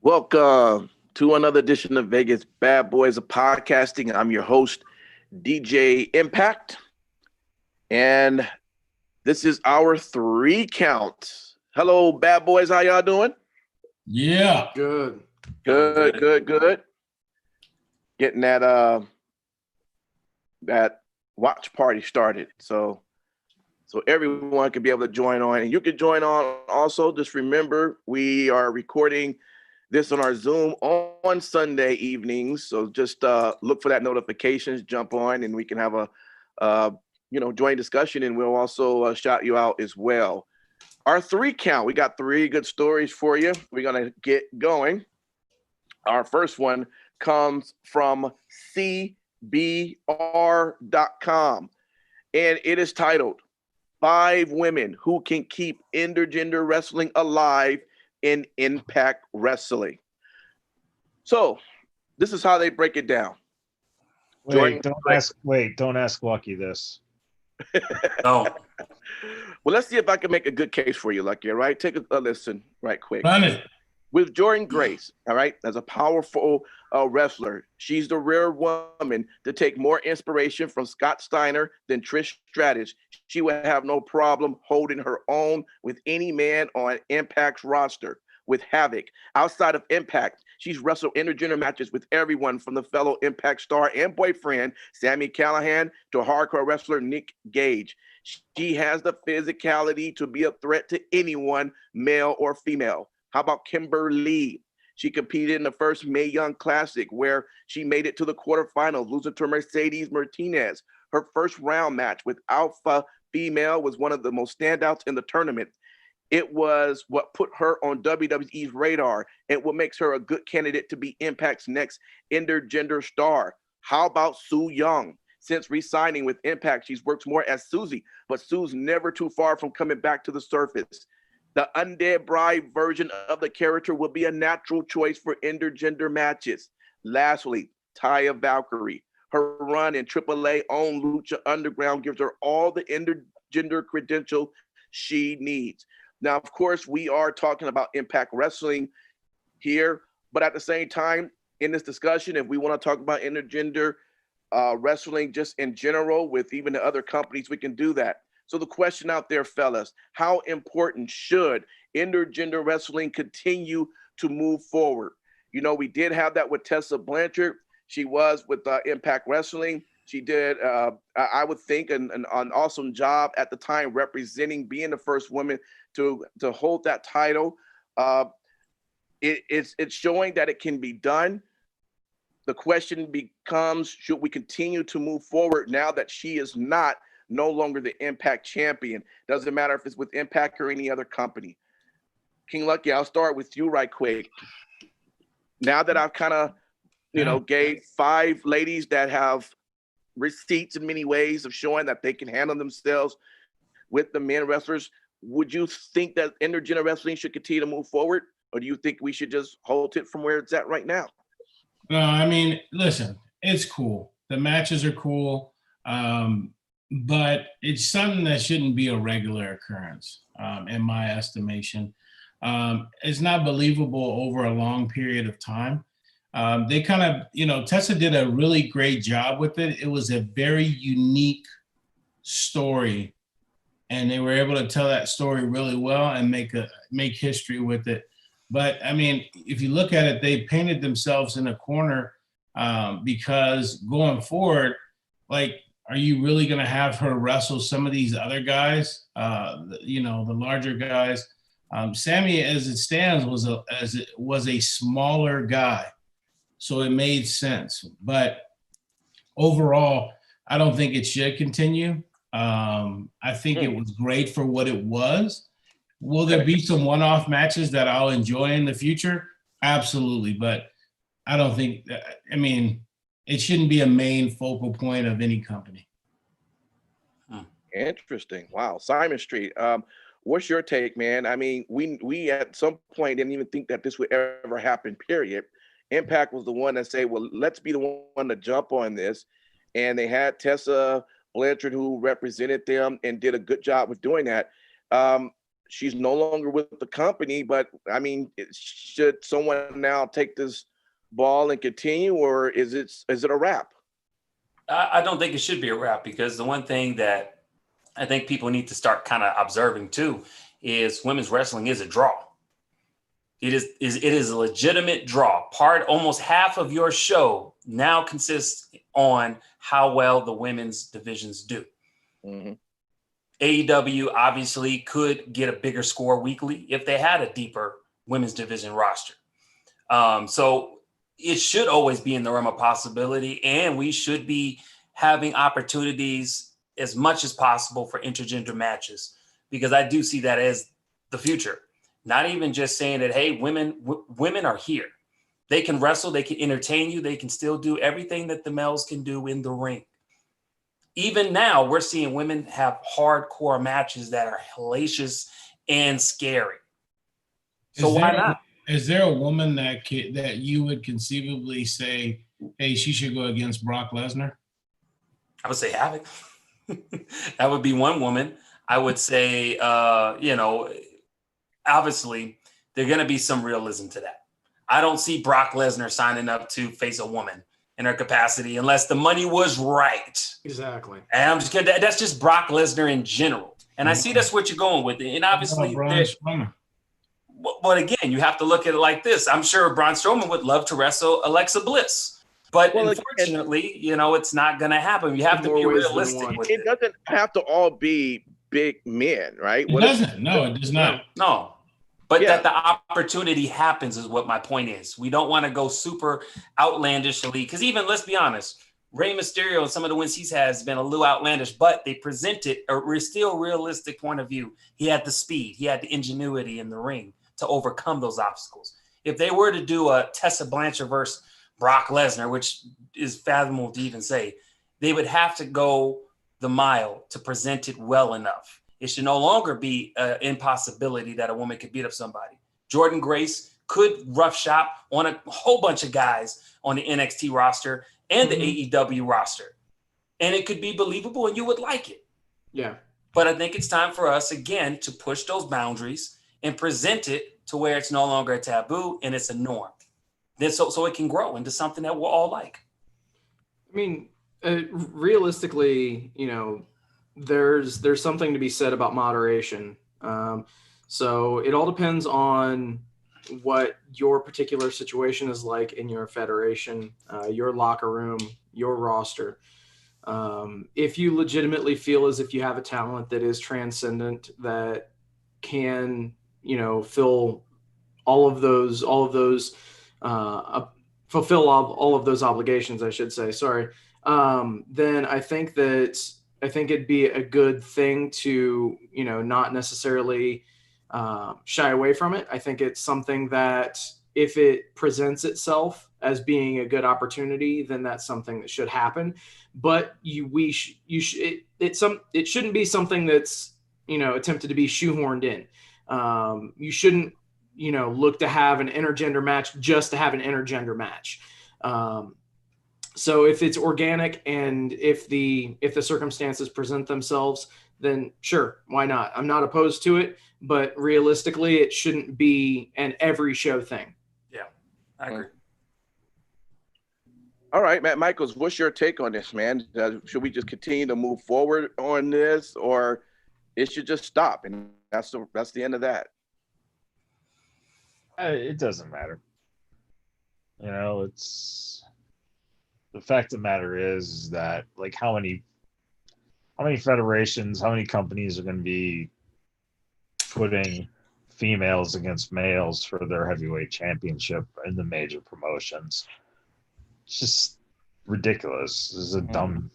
Welcome to another edition of Vegas Bad Boys of Podcasting. I'm your host, DJ Impact, and this is our 3 count. Hello, bad boys. How y'all doing? Yeah. Good. Good. Getting that watch party started. So everyone can be able to join on, and you can join on also. Just remember, we are recording this on our Zoom on Sunday evenings. So just look for that notifications, jump on, and we can have a joint discussion, and we'll also shout you out as well. Our 3 count, we got 3 good stories for you. We're gonna get going. Our first one comes from CBR.com, and it is titled 5 Women Who Can Keep Intergender Wrestling Alive in Impact Wrestling. So this is how they break it down. Don't ask Lucky this. No. Well, let's see if I can make a good case for you, Lucky. All right, take a listen right quick. Run it. With Jordan Grace, all right, as a powerful wrestler, she's the rare woman to take more inspiration from Scott Steiner than Trish Stratus. She would have no problem holding her own with any man on Impact's roster. With Havoc, outside of Impact, she's wrestled intergender matches with everyone from the fellow Impact star and boyfriend, Sami Callihan, to hardcore wrestler Nick Gage. She has the physicality to be a threat to anyone, male or female. How about Kimberly? She competed in the first Mae Young Classic, where she made it to the quarterfinals, losing to Mercedes Martinez. Her first round match with Alpha Female was one of the most standouts in the tournament. It was what put her on WWE's radar and what makes her a good candidate to be Impact's next intergender star. How about Su Yung? Since re-signing with Impact, she's worked more as Susie, but Sue's never too far from coming back to the surface. The Undead Bride version of the character will be a natural choice for intergender matches. Lastly, Taya Valkyrie. Her run in AAA-owned Lucha Underground gives her all the intergender credential she needs. Now, of course, we are talking about Impact Wrestling here, but at the same time, in this discussion, if we want to talk about intergender wrestling just in general with even the other companies, we can do that. So the question out there, fellas, how important should intergender wrestling continue to move forward? You know, we did have that with Tessa Blanchard. She was with Impact Wrestling. She did, I would think, an awesome job at the time representing, being the first woman to hold that title. It's showing that it can be done. The question becomes, should we continue to move forward now that she is no longer the Impact champion? Doesn't matter if it's with Impact or any other company. King Lucky, I'll start with you right quick. Now that I've kind of, gave 5 ladies that have receipts in many ways of showing that they can handle themselves with the men wrestlers, would you think that intergender wrestling should continue to move forward? Or do you think we should just hold it from where it's at right now? No, I mean, listen, it's cool. The matches are cool. But it's something that shouldn't be a regular occurrence, in my estimation. It's not believable over a long period of time. They kind of, Tessa did a really great job with it. It was a very unique story, and they were able to tell that story really well and make history with it. But I mean, if you look at it, they painted themselves in a corner because going forward, like, are you really going to have her wrestle some of these other guys, the larger guys? Sami, as it stands, was a smaller guy, so it made sense. But overall, I don't think it should continue. I think it was great for what it was. Will there be some one-off matches that I'll enjoy in the future? Absolutely, but I don't think. It shouldn't be a main focal point of any company. Interesting. Wow. Simon Street. What's your take, man? I mean, we at some point didn't even think that this would ever happen, period. Impact was the one that said, well, let's be the one to jump on this. And they had Tessa Blanchard, who represented them and did a good job with doing that. she's no longer with the company. But I mean, should someone now take this ball and continue, or is it a wrap? I don't think it should be a wrap, because the one thing that I think people need to start kind of observing too is women's wrestling is a draw. It is a legitimate draw. Almost half of your show now consists on how well the women's divisions do. Mm-hmm. AEW obviously could get a bigger score weekly if they had a deeper women's division roster. So it should always be in the realm of possibility, and we should be having opportunities as much as possible for intergender matches, because I do see that as the future. Not even just saying that, hey, women are here. They can wrestle, they can entertain you, they can still do everything that the males can do in the ring. Even now, we're seeing women have hardcore matches that are hellacious and scary. So why not? Is there a woman that you would conceivably say, hey, she should go against Brock Lesnar? I would say Havoc. That would be one woman. I would say, obviously, there's going to be some realism to that. I don't see Brock Lesnar signing up to face a woman in her capacity unless the money was right. Exactly. And I'm just kidding. That's just Brock Lesnar in general. And I see that's what you're going with. And obviously, but again, you have to look at it like this. I'm sure Braun Strowman would love to wrestle Alexa Bliss. But unfortunately, it's not going to happen. You have to be realistic with it. It doesn't have to all be big men, right? It doesn't. No, it does not. No. But that the opportunity happens is what my point is. We don't want to go super outlandishly, because even, let's be honest, Rey Mysterio and some of the wins he's had has been a little outlandish, but they presented a still realistic point of view. He had the speed. He had the ingenuity in the ring to overcome those obstacles. If they were to do a Tessa Blanchard versus Brock Lesnar, which is fathomable to even say, they would have to go the mile to present it well enough. It should no longer be an impossibility that a woman could beat up somebody. Jordynne Grace could rough shop on a whole bunch of guys on the NXT roster and the AEW roster. And it could be believable and you would like it. Yeah. But I think it's time for us, again, to push those boundaries and present it to where it's no longer a taboo and it's a norm. Then so it can grow into something that we'll all like. I mean, realistically, there's something to be said about moderation. So it all depends on what your particular situation is like in your federation, your locker room, your roster. If you legitimately feel as if you have a talent that is transcendent, that can, fill all of those fulfill all of those obligations, I should say. Sorry. Then I think it'd be a good thing to, not necessarily shy away from it. I think it's something that if it presents itself as being a good opportunity, then that's something that should happen. But it shouldn't be something that's, attempted to be shoehorned in. You shouldn't, look to have an intergender match just to have an intergender match. So if it's organic and if the circumstances present themselves, then sure, why not? I'm not opposed to it, but realistically, it shouldn't be an every show thing. Yeah, I agree. All right, Matt Michaels, what's your take on this, man? Should we just continue to move forward on this, or it should just stop and that's the end of that? It doesn't matter. It's the fact of the matter is that, like, how many federations, how many companies are going to be putting females against males for their heavyweight championship in the major promotions? It's just ridiculous. This is a dumb,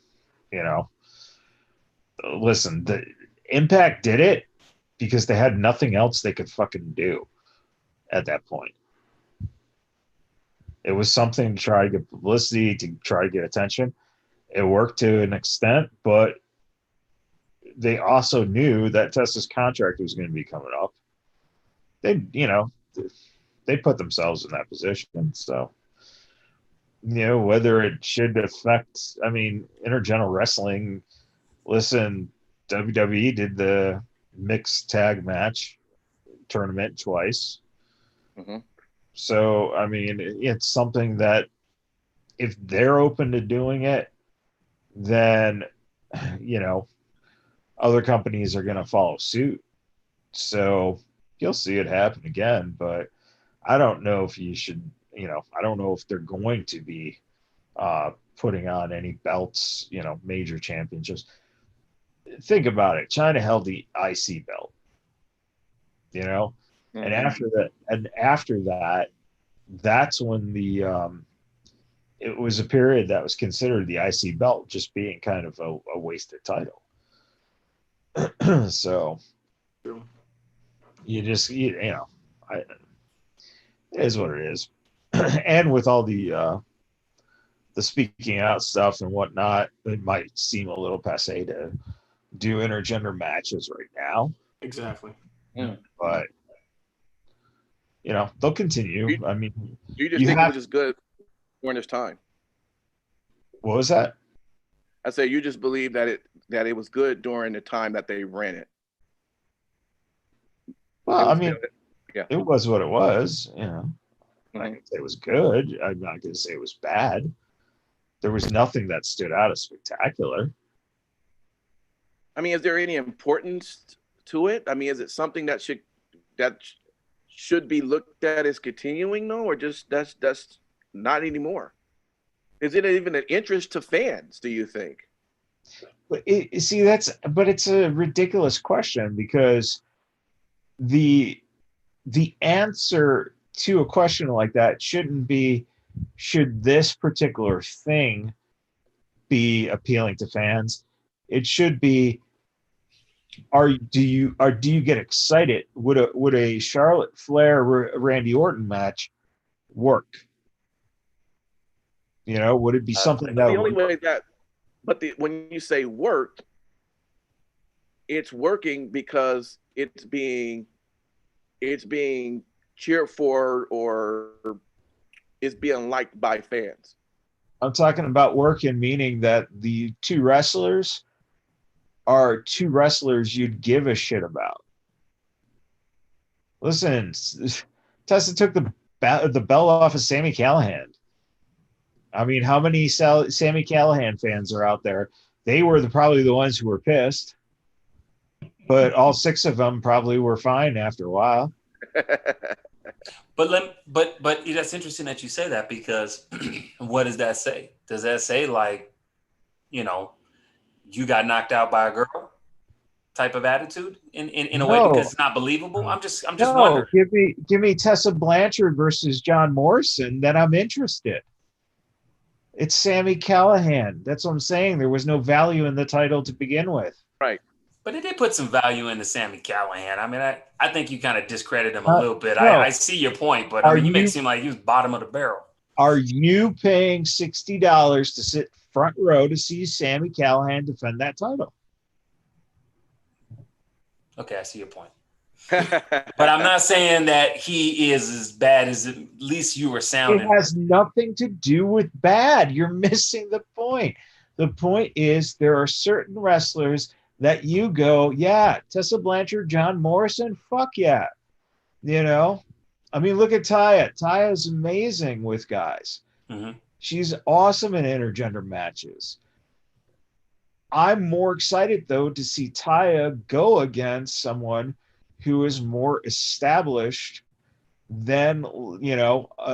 Listen, the Impact did it because they had nothing else they could fucking do at that point. It was something to try to get publicity, to try to get attention. It worked to an extent, but they also knew that Tessa's contract was going to be coming up. They put themselves in that position. So, whether it should affect, intergender wrestling, listen, WWE did the mixed tag match tournament twice. Mm-hmm. So, I mean, it's something that if they're open to doing it, then, other companies are going to follow suit. So you'll see it happen again, but I don't know if you should, I don't know if they're going to be putting on any belts, major championships. Think about it. China held the IC belt, Mm-hmm. and after that, that's when it was a period that was considered the IC belt just being kind of a wasted title. So it is what it is. And with all the speaking out stuff and whatnot, it might seem a little passe to do intergender matches right now. Exactly. Mm. But they'll continue. I mean, You just think it was just good during this time? What was that? I say you just believe that it was good during the time that they ran it. Well, I mean, yeah, it was what it was. I'm not Mhm. going to say it was good. I'm not going to say it was bad. There was nothing that stood out as spectacular. I mean, is there any importance to it? I mean, is it something that should be looked at as continuing, though, or just that's not anymore? Is it even an interest to fans, do you think? But it's a ridiculous question, because the answer to a question like that shouldn't be, should this particular thing be appealing to fans? It should be, do you get excited? Would a Charlotte Flair Randy Orton match work? Would it be something that the only way that, when you say work, it's working because it's being cheered for, or it's being liked by fans. I'm talking about working, meaning that the two wrestlers are two wrestlers you'd give a shit about. Listen, Tessa took the belt off of Sami Callihan. I mean, how many Sami Callihan fans are out there? They were probably the ones who were pissed, but all 6 of them probably were fine after a while. But that's interesting that you say that, because what does that say? Does that say, like, you got knocked out by a girl type of attitude in a way, because it's not believable? I'm just wondering. Give me Tessa Blanchard versus John Morrison, then I'm interested. It's Sami Callihan. That's what I'm saying. There was no value in the title to begin with. Right. But it did put some value into Sami Callihan. I mean, I think you kind of discredit him a little bit. No. I see your point, but I mean, you make it seem like he was bottom of the barrel. Are you paying $60 to sit front row to see Sami Callihan defend that title? Okay, I see your point. But I'm not saying that he is as bad as at least you were sounding. It has nothing to do with bad. You're missing the point. The point is, there are certain wrestlers that you go, yeah, Tessa Blanchard, John Morrison, fuck yeah. I mean, look at Taya. Taya's amazing with guys. Mm-hmm. She's awesome in intergender matches. I'm more excited, though, to see Taya go against someone who is more established than,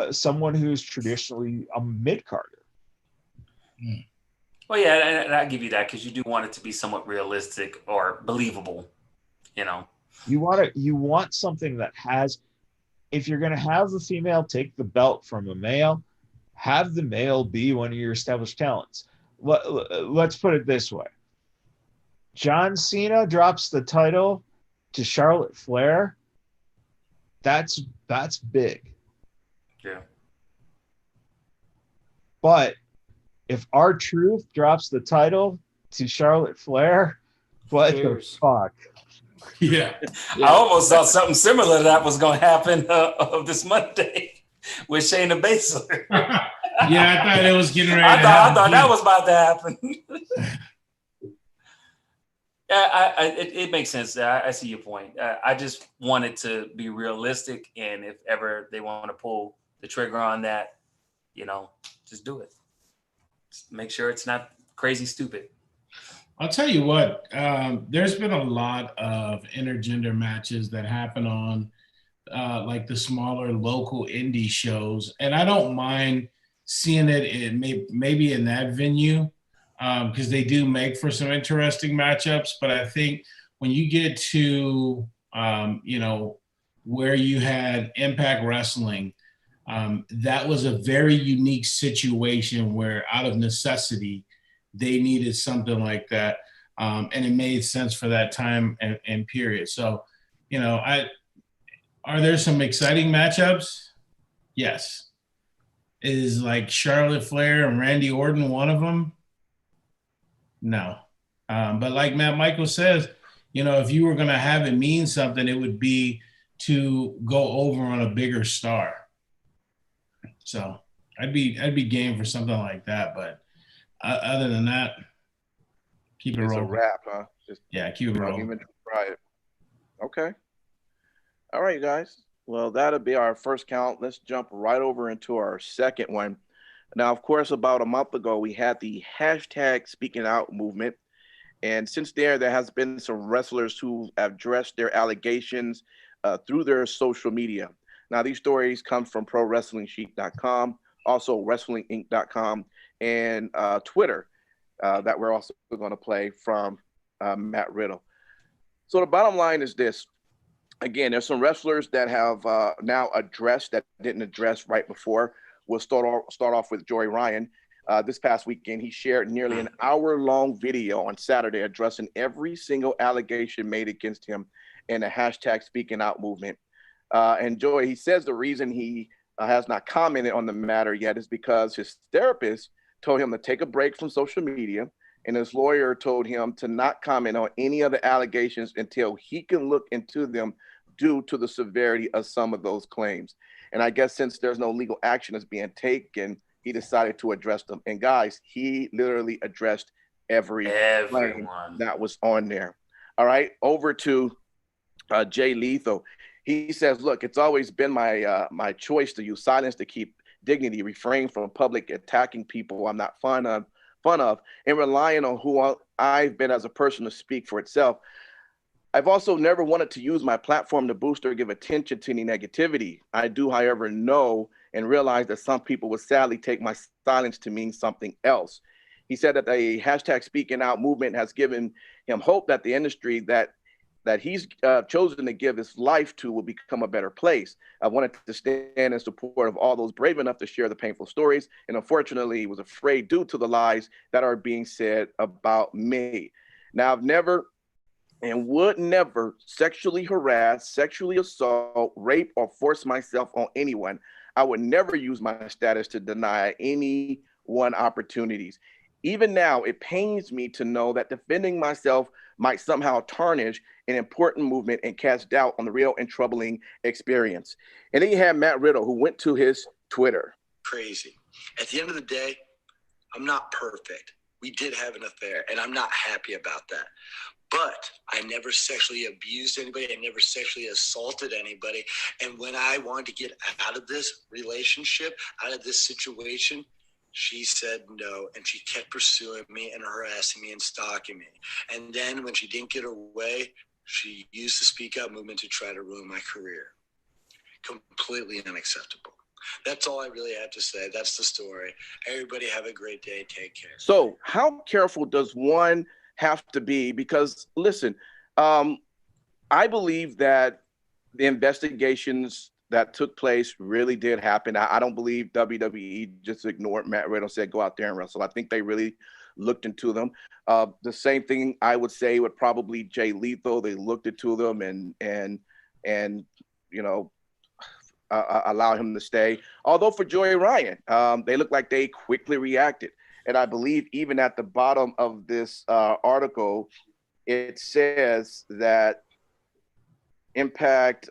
someone who's traditionally a mid-carder. Mm. Well, yeah, and I give you that, because you do want it to be somewhat realistic or believable, You want something that has, if you're going to have the female take the belt from a male, have the male be one of your established talents. Let's put it this way. John Cena drops the title to Charlotte Flair. That's big. Yeah. But if R-Truth drops the title to Charlotte Flair, what the fuck? Yeah. I almost thought something similar to that was going to happen this Monday with Shayna Baszler. Yeah, I thought it was getting ready to happen. I thought too. that was about to happen. It makes sense. I see your point. I just want it to be realistic, and if ever they want to pull the trigger on that, just do it. Just make sure it's not crazy stupid. I'll tell you what, there's been a lot of intergender matches that happen on like the smaller local indie shows. And I don't mind seeing it maybe in that venue because they do make for some interesting matchups. But I think when you get to, where you had Impact Wrestling, that was a very unique situation where out of necessity, they needed something like that. And it made sense for that time and period. So, are there some exciting matchups? Yes. Is like Charlotte Flair and Randy Orton one of them? No. But like Matt Michael says, if you were going to have it mean something, it would be to go over on a bigger star. So I'd be game for something like that. But other than that, keep it rolling. It's a wrap, huh? Keep it rolling. Even try it. Okay. All right, guys. Well, that'll be our first count. Let's jump right over into our second one. Now, of course, about a month ago, we had the hashtag Speaking Out movement. And since there has been some wrestlers who have addressed their allegations through their social media. Now, these stories come from ProWrestlingSheet.com, also WrestlingInc.com, and Twitter that we're also going to play from Matt Riddle. So the bottom line is this. Again, there's some wrestlers that have now addressed that didn't address right before. We'll start off with Joey Ryan. This past weekend, he shared nearly an hour-long video on Saturday addressing every single allegation made against him in the hashtag Speaking Out movement. And Joey, he says the reason he has not commented on the matter yet is because his therapist told him to take a break from social media, and his lawyer told him to not comment on any of the allegations until he can look into them due to the severity of some of those claims. And I guess since there's no legal action that's being taken, he decided to address them. And guys, he literally addressed every claim that was on there. All right, over to Jay Lethal. He says, look, it's always been my choice to use silence to keep dignity, refrain from public attacking people I'm not fond of, and relying on who I've been as a person to speak for itself. I've also never wanted to use my platform to boost or give attention to any negativity. I do, however, know and realize that some people will sadly take my silence to mean something else. He said that the hashtag Speaking Out movement has given him hope that the industry that he's chosen to give his life to will become a better place. I wanted to stand in support of all those brave enough to share the painful stories, and unfortunately was afraid due to the lies that are being said about me. Now, I've never and would never sexually harass, sexually assault, rape, or force myself on anyone. I would never use my status to deny anyone opportunities. Even now, it pains me to know that defending myself might somehow tarnish an important movement and cast doubt on the real and troubling experience. And then you have Matt Riddle, who went to his Twitter. Crazy. At the end of the day, I'm not perfect. We did have an affair, and I'm not happy about that. But I never sexually abused anybody. I never sexually assaulted anybody. And when I wanted to get out of this relationship, out of this situation, she said no, and she kept pursuing me and harassing me and stalking me. And then when she didn't get her way, she used the Speak Out movement to try to ruin my career. Completely unacceptable. That's all I really have to say. That's the story. Everybody have a great day. Take care. So how careful does one have to be? Because listen, I believe that the investigations that took place really did happen. I don't believe WWE just ignored Matt Riddle, said go out there and wrestle. I think they really looked into them. The same thing I would say with probably Jay Lethal. They looked into them and allow him to stay. Although for Joey Ryan, they look like they quickly reacted. And I believe even at the bottom of this article, it says that Impact,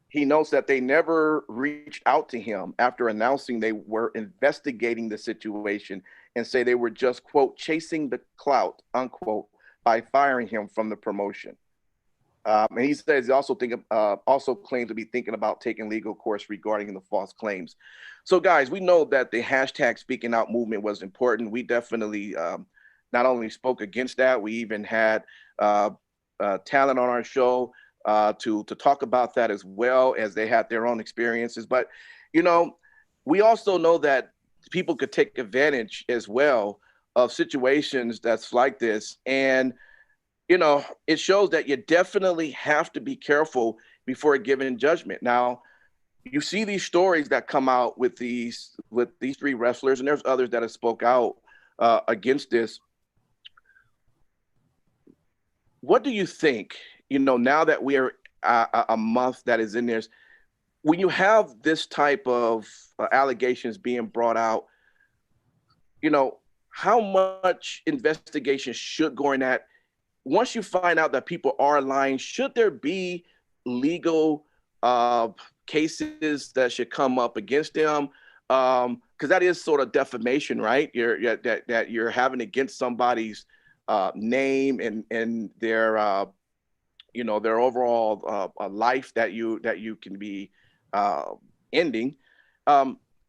he notes that they never reached out to him after announcing they were investigating the situation and say they were just, quote, chasing the clout, unquote, by firing him from the promotion. And he says he also claims to be thinking about taking legal course regarding the false claims. So, guys, we know that the hashtag Speaking Out movement was important. We definitely not only spoke against that, we even had talent on our show to talk about that, as well as they had their own experiences. But, you know, we also know that people could take advantage as well of situations that's like this. And you know, it shows that you definitely have to be careful before giving judgment. Now, you see these stories that come out with these three wrestlers, and there's others that have spoke out against this. What do you think? You know, now that we are a month that is in this, when you have this type of allegations being brought out, you know, how much investigation should go in that? Once you find out that people are lying, should there be legal cases that should come up against them? Because that is sort of defamation, right? That you're having against somebody's name and their you know, their overall life that you can be ending.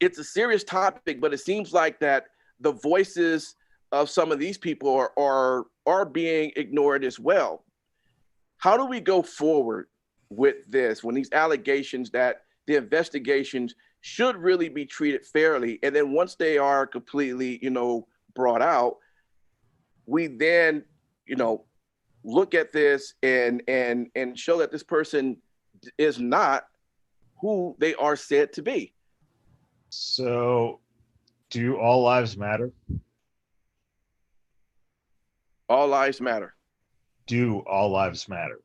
It's a serious topic, but it seems like that the voices of some of these people are being ignored as well. How do we go forward with this when these allegations that the investigations should really be treated fairly, and then once they are completely, you know, brought out, we then, you know, look at this and show that this person is not who they are said to be. So, do all lives matter? All lives matter. Do all lives matter?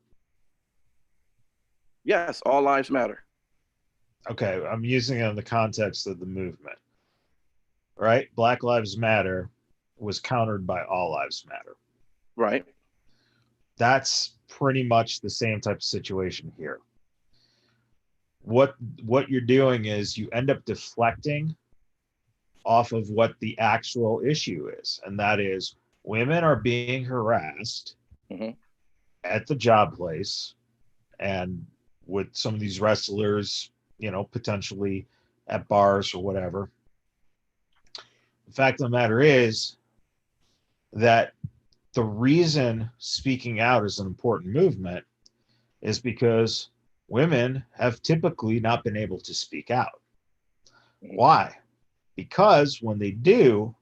Yes, all lives matter. Okay, I'm using it in the context of the movement, right? Black Lives Matter was countered by All Lives Matter. Right. That's pretty much the same type of situation here. What you're doing is you end up deflecting off of what the actual issue is, and that is women are being harassed at the job place, and with some of these wrestlers, you know, potentially at bars or whatever. The fact of the matter is that the reason speaking out is an important movement is because women have typically not been able to speak out. Why? Because when they do,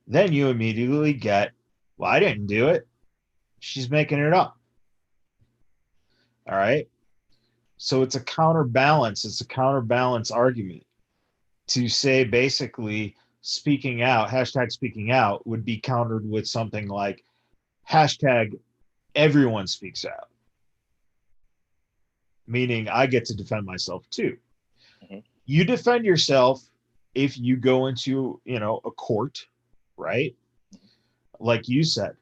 then you immediately get, well, I didn't do it. She's making it up. All right. So it's a counterbalance. It's a counterbalance argument to say basically speaking out, hashtag speaking out would be countered with something like hashtag everyone speaks out. Meaning I get to defend myself too. You defend yourself if you go into, you know, a court, right? Like you said,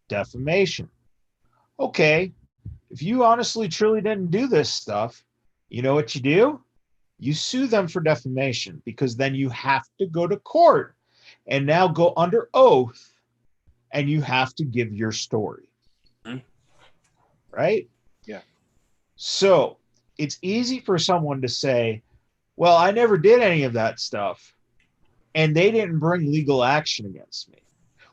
defamation. Okay, if you honestly truly didn't do this stuff, you know what you do? You sue them for defamation, because then you have to go to court and now go under oath and you have to give your story. Right? Yeah. So it's easy for someone to say, well, I never did any of that stuff and they didn't bring legal action against me.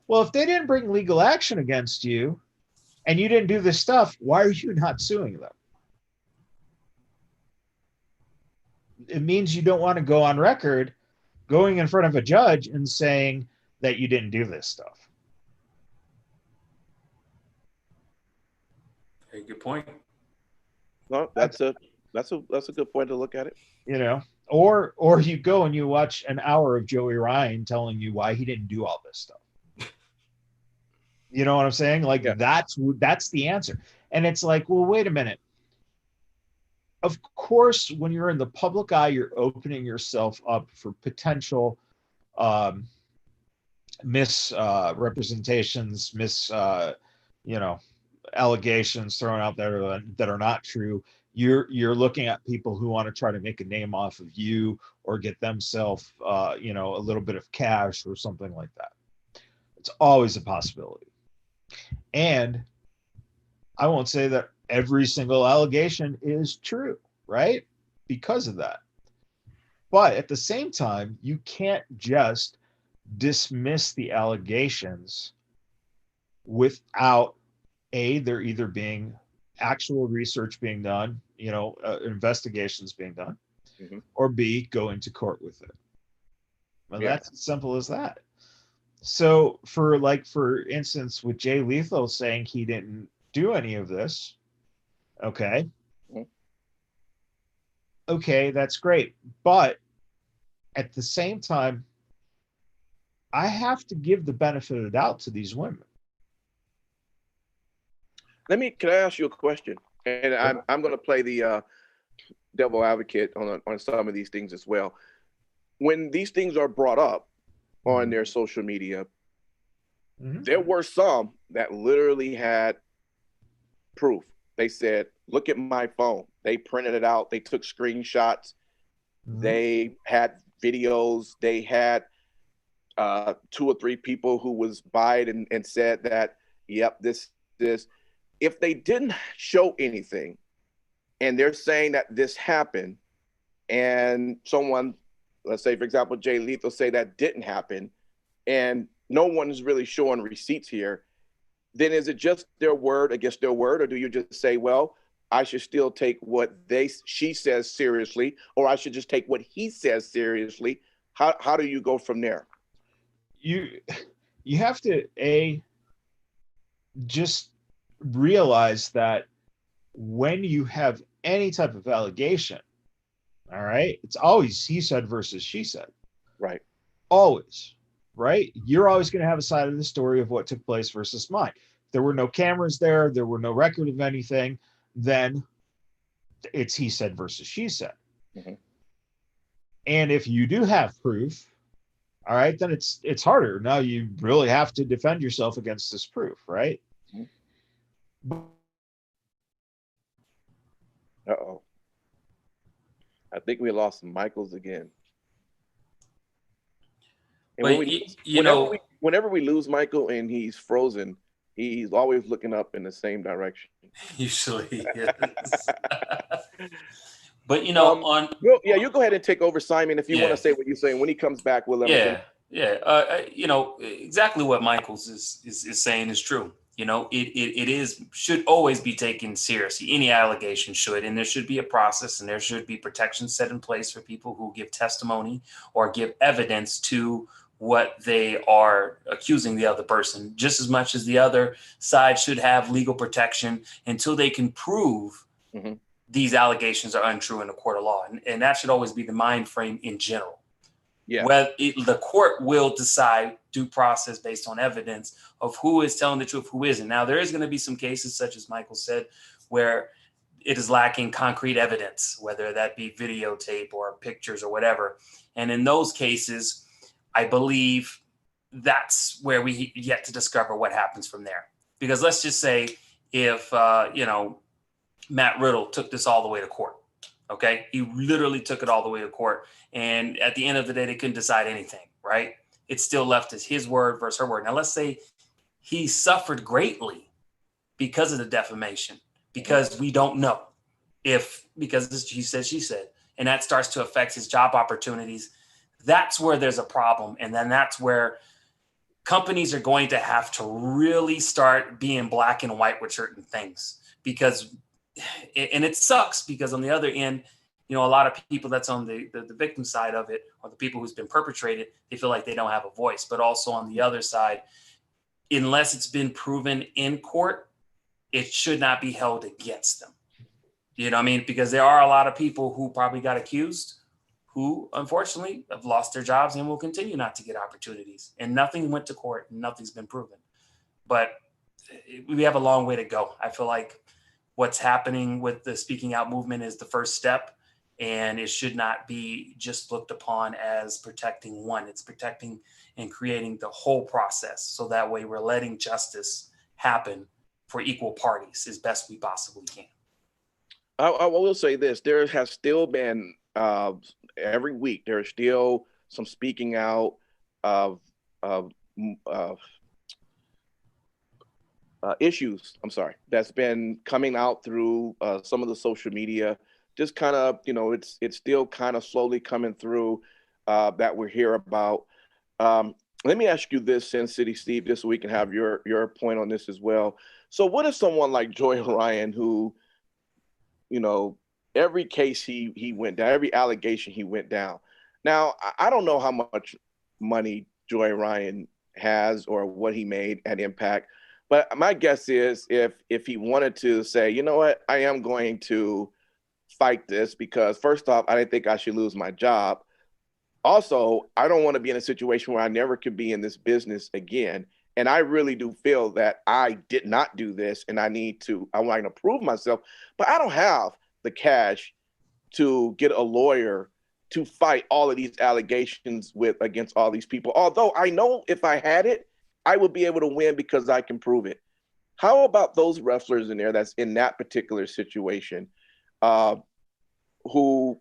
Well, if they didn't bring legal action against you and you didn't do this stuff, why are you not suing them? It means you don't want to go on record going in front of a judge and saying that you didn't do this stuff. Very good point. Well, that's a good point to look at it. You know, or you go and you watch an hour of Joey Ryan telling you why he didn't do all this stuff. You know what I'm saying? Like, yeah. That's the answer. And it's like, well, wait a minute. Of course, when you're in the public eye, you're opening yourself up for potential misrepresentations, allegations thrown out there that are not true. You're looking at people who want to try to make a name off of you or get themselves, a little bit of cash or something like that. It's always a possibility. And I won't say that every single allegation is true, right? Because of that. But at the same time, you can't just dismiss the allegations without there either being actual research being done, investigations being done, Mhm. or B, going to court with it. Well, Yeah. that's as simple as that. So for instance, with Jay Lethal saying he didn't do any of this, okay. Mhm. Okay, that's great. But at the same time, I have to give the benefit of the doubt to these women. Can I ask you a question? And I'm going to play the devil advocate on some of these things as well. When these things are brought up on their social media, there were some that literally had proof. They said, "Look at my phone." They printed it out. They took screenshots. They had videos. They had 2 or 3 people who was by it and said that, "Yep, this." If they didn't show anything, and they're saying that this happened, and someone, let's say for example Jay Lethal, say that didn't happen, and no one is really showing receipts here, then is it just their word against their word, or do you just say, well, I should still take what she says seriously, or I should just take what he says seriously? How do you go from there? You have to just realize that when you have any type of allegation, all right, it's always he said versus she said. Right. Always. Right. You're always going to have a side of the story of what took place versus mine. If there were no cameras there were no record of anything, then it's he said versus she said. Mm-hmm. And if you do have proof, all right, then it's harder. Now you really have to defend yourself against this proof, right? Mm-hmm. Uh-oh. I think we lost Michaels again. And but whenever we lose Michael and he's frozen, he's always looking up in the same direction. Usually, yes. But you go ahead and take over, Simon, if you want to say what you're saying. When he comes back, we'll let him. Exactly what Michaels is saying is true. It should always be taken seriously. Any allegation should, and there should be a process, and there should be protections set in place for people who give testimony or give evidence to what they are accusing the other person, just as much as the other side should have legal protection until they can prove these allegations are untrue in a court of law. And that should always be the mind frame in general. Yeah. Well, the court will decide due process based on evidence of who is telling the truth, who isn't. Now, there is going to be some cases, such as Michael said, where it is lacking concrete evidence, whether that be videotape or pictures or whatever. And in those cases, I believe that's where we yet to discover what happens from there. Because let's just say if, Matt Riddle took this all the way to court. Okay. He literally took it all the way to court. And at the end of the day, they couldn't decide anything, right? It's still left as his word versus her word. Now, let's say he suffered greatly because of the defamation, because we don't know because he said, she said, and that starts to affect his job opportunities. That's where there's a problem. And then that's where companies are going to have to really start being black and white with certain things, because it sucks, because on the other end, a lot of people that's on the victim side of it, or the people who's been perpetrated, they feel like they don't have a voice. But also on the other side, unless it's been proven in court, it should not be held against them. You know what I mean? Because there are a lot of people who probably got accused who unfortunately have lost their jobs and will continue not to get opportunities. And nothing went to court and nothing's been proven. But we have a long way to go. I feel like what's happening with the speaking out movement is the first step, and it should not be just looked upon as protecting one. It's protecting and creating the whole process. So that way we're letting justice happen for equal parties as best we possibly can. I will say this: there has still been every week there is still some speaking out of issues. I'm sorry, that's been coming out through some of the social media. Just kind of, it's still kind of slowly coming through that we hear about. Let me ask you this, Sin City Steve, this week, and have your point on this as well. So, what if someone like Joy Ryan, who, every case he went down, every allegation he went down. Now, I don't know how much money Joy Ryan has or what he made at Impact, but my guess is if he wanted to say, you know what, I am going to fight this because first off, I didn't think I should lose my job. Also, I don't want to be in a situation where I never could be in this business again. And I really do feel that I did not do this and I want to prove myself, but I don't have the cash to get a lawyer to fight all of these allegations against all these people. Although I know if I had it, I would be able to win because I can prove it. How about those wrestlers in there that's in that particular situation, who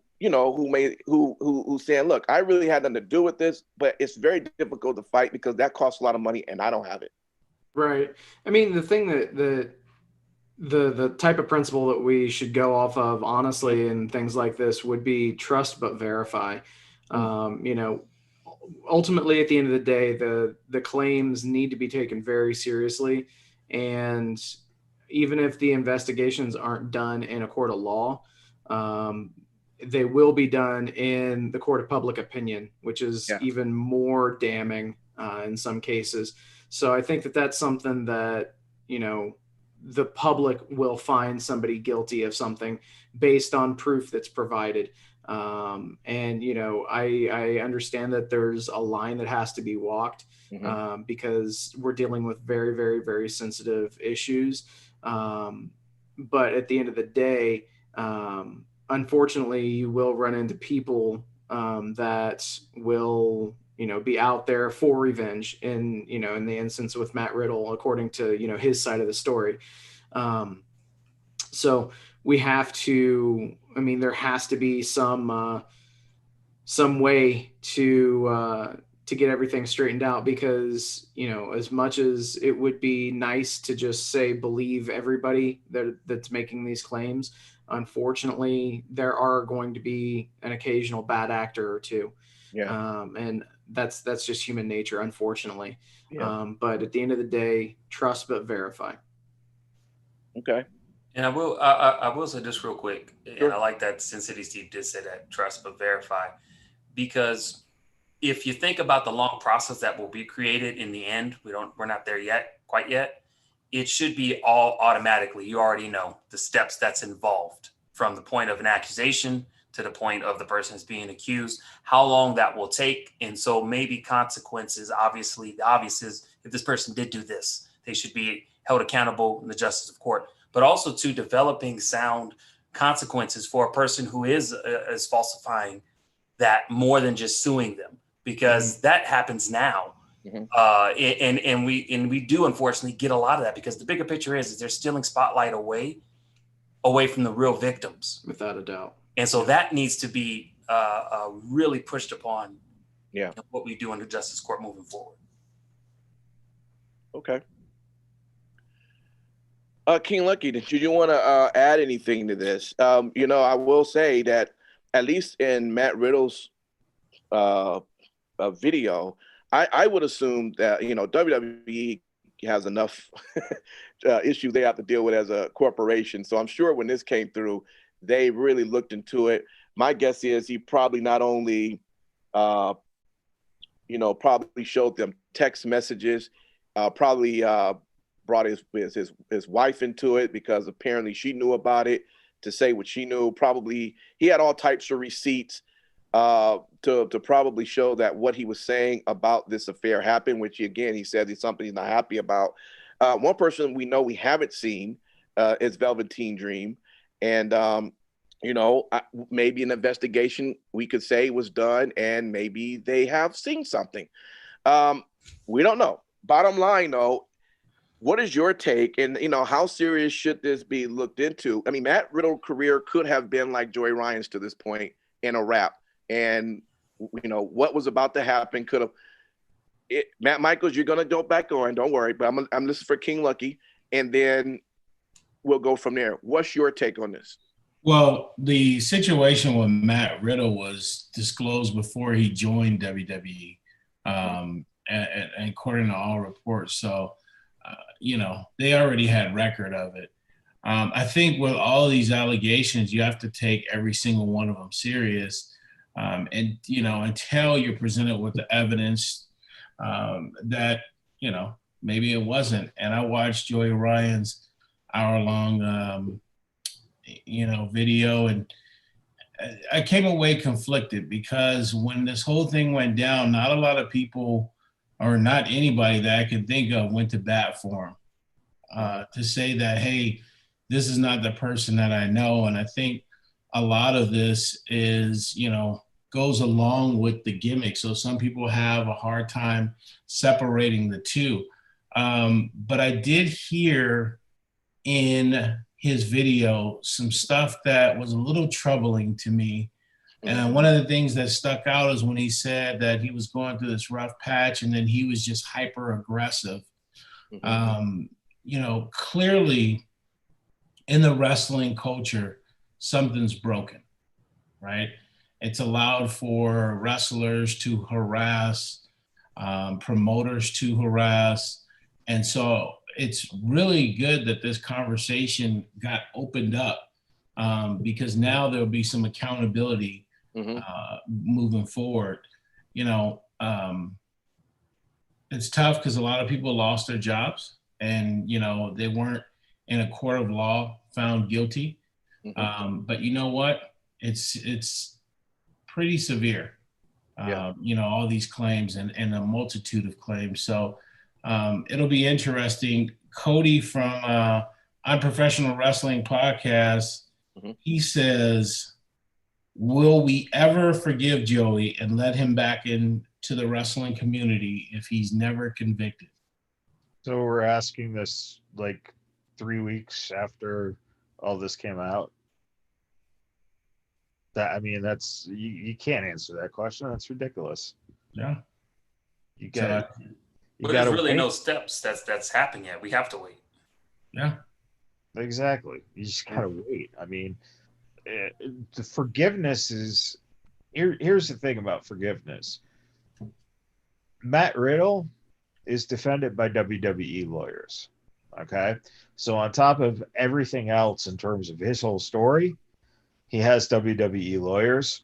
saying, look, I really had nothing to do with this, but it's very difficult to fight because that costs a lot of money and I don't have it. Right. I mean, the thing that the type of principle that we should go off of, honestly, and things like this would be trust but verify. Ultimately, at the end of the day, the claims need to be taken very seriously, and even if the investigations aren't done in a court of law, they will be done in the court of public opinion, which is even more damning in some cases. So I think that that's something that, the public will find somebody guilty of something based on proof that's provided. I understand that there's a line that has to be walked because we're dealing with very, very, very sensitive issues. But at the end of the day, unfortunately, you will run into people that will, be out there for revenge in the instance with Matt Riddle, according to, his side of the story. So we have to, there has to be some way to get everything straightened out because, as much as it would be nice to just say, believe everybody that's making these claims, unfortunately, there are going to be an occasional bad actor or two. And that's just human nature, unfortunately. But at the end of the day, trust but verify. Okay. And I will say this real quick. Sure. And I like that Sin City Steve did say that, trust but verify, because if you think about the long process that will be created in the end, we're not there quite yet. It should be all automatically. You already know the steps that's involved from the point of an accusation to the point of the person is being accused, how long that will take. And so maybe consequences, obviously, the obvious is if this person did do this, they should be held accountable in the justice of court, but also to developing sound consequences for a person who is falsifying that more than just suing them, because that happens now. And we do unfortunately get a lot of that because the bigger picture is they're stealing spotlight away from the real victims, without a doubt. And so that needs to be really pushed upon. What we do in the justice court moving forward. Okay. King Lucky, did you want to add anything to this? I will say that at least in Matt Riddle's video, I would assume that, WWE has enough issues they have to deal with as a corporation. So I'm sure when this came through, they really looked into it. My guess is he probably not only, probably showed them text messages, probably brought his wife into it because apparently she knew about it to say what she knew. Probably he had all types of receipts to probably show that what he was saying about this affair happened, which he said is something he's not happy about. One person we know we haven't seen is Velveteen Dream. And, maybe an investigation we could say was done and maybe they have seen something. We don't know. Bottom line, though, what is your take? And, how serious should this be looked into? I mean, Matt Riddle's career could have been like Joy Ryan's to this point in a wrap. And, what was about to happen could have. Matt Michaels, you're going to go back on. Don't worry. But I'm listening for King Lucky. and then we'll go from there. What's your take on this? Well, the situation with Matt Riddle was disclosed before he joined WWE, and according to all reports. So, they already had record of it. I think with all these allegations, you have to take every single one of them serious. And, until you're presented with the evidence that, maybe it wasn't. And I watched Joey Ryan's hour-long video, and I came away conflicted because when this whole thing went down, not a lot of people, or not anybody that I can think of, went to bat for him to say that, hey, this is not the person that I know. And I think a lot of this is, goes along with the gimmick. So some people have a hard time separating the two. But I did hear in his video some stuff that was a little troubling to me. And one of the things that stuck out is when he said that he was going through this rough patch and then he was just hyper aggressive. Clearly in the wrestling culture, something's broken, right? It's allowed for wrestlers to harass, promoters to harass. And so it's really good that this conversation got opened up because now there'll be some accountability moving forward. It's tough because a lot of people lost their jobs and, they weren't in a court of law found guilty. But you know what? It's pretty severe. All these claims and a multitude of claims. So it'll be interesting. Cody from Unprofessional Wrestling Podcast, he says, will we ever forgive Joey and let him back into the wrestling community if he's never convicted? So we're asking this like 3 weeks after all this came out. That's you can't answer that question. That's ridiculous. Yeah. You got But there's really no steps that's happening yet. We have to wait. Yeah. Exactly. You just gotta wait. The forgiveness is here's the thing about forgiveness. Matt Riddle is defended by WWE lawyers. Okay. So on top of everything else in terms of his whole story, he has WWE lawyers.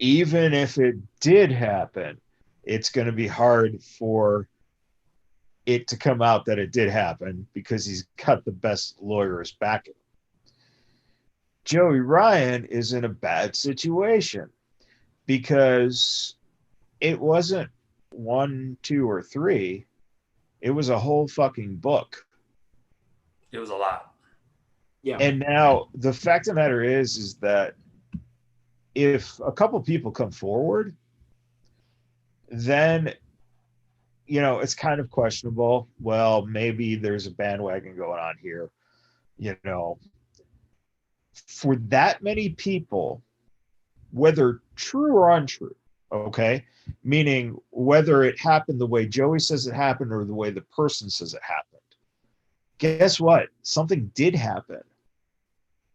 Even if it did happen, it's going to be hard for it to come out that it did happen because he's got the best lawyers backing. Joey Ryan is in a bad situation because it wasn't 1, 2, or 3. It was a whole fucking book. It was a lot. Yeah. And now the fact of the matter is that if a couple people come forward, then, it's kind of questionable. Well, maybe there's a bandwagon going on here. For that many people, whether true or untrue, okay, meaning whether it happened the way Joey says it happened or the way the person says it happened, guess what? Something did happen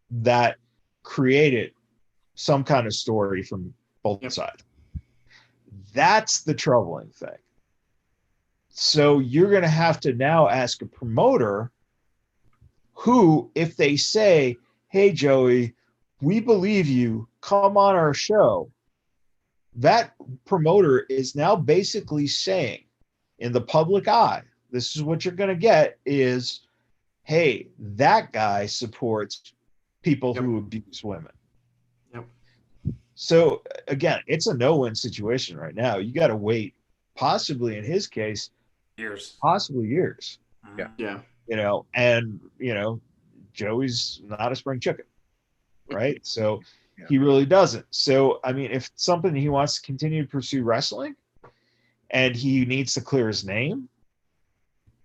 that created some kind of story from both sides. That's the troubling thing. So you're going to have to now ask a promoter who, if they say, hey, Joey, we believe you, come on our show, that promoter is now basically saying in the public eye, this is what you're going to get is, hey, that guy supports people who abuse women. So again, it's a no-win situation right now. You got to wait, possibly in his case, possibly years. Yeah. And Joey's not a spring chicken, right? So he really doesn't. So if it's something he wants to continue to pursue wrestling, and he needs to clear his name,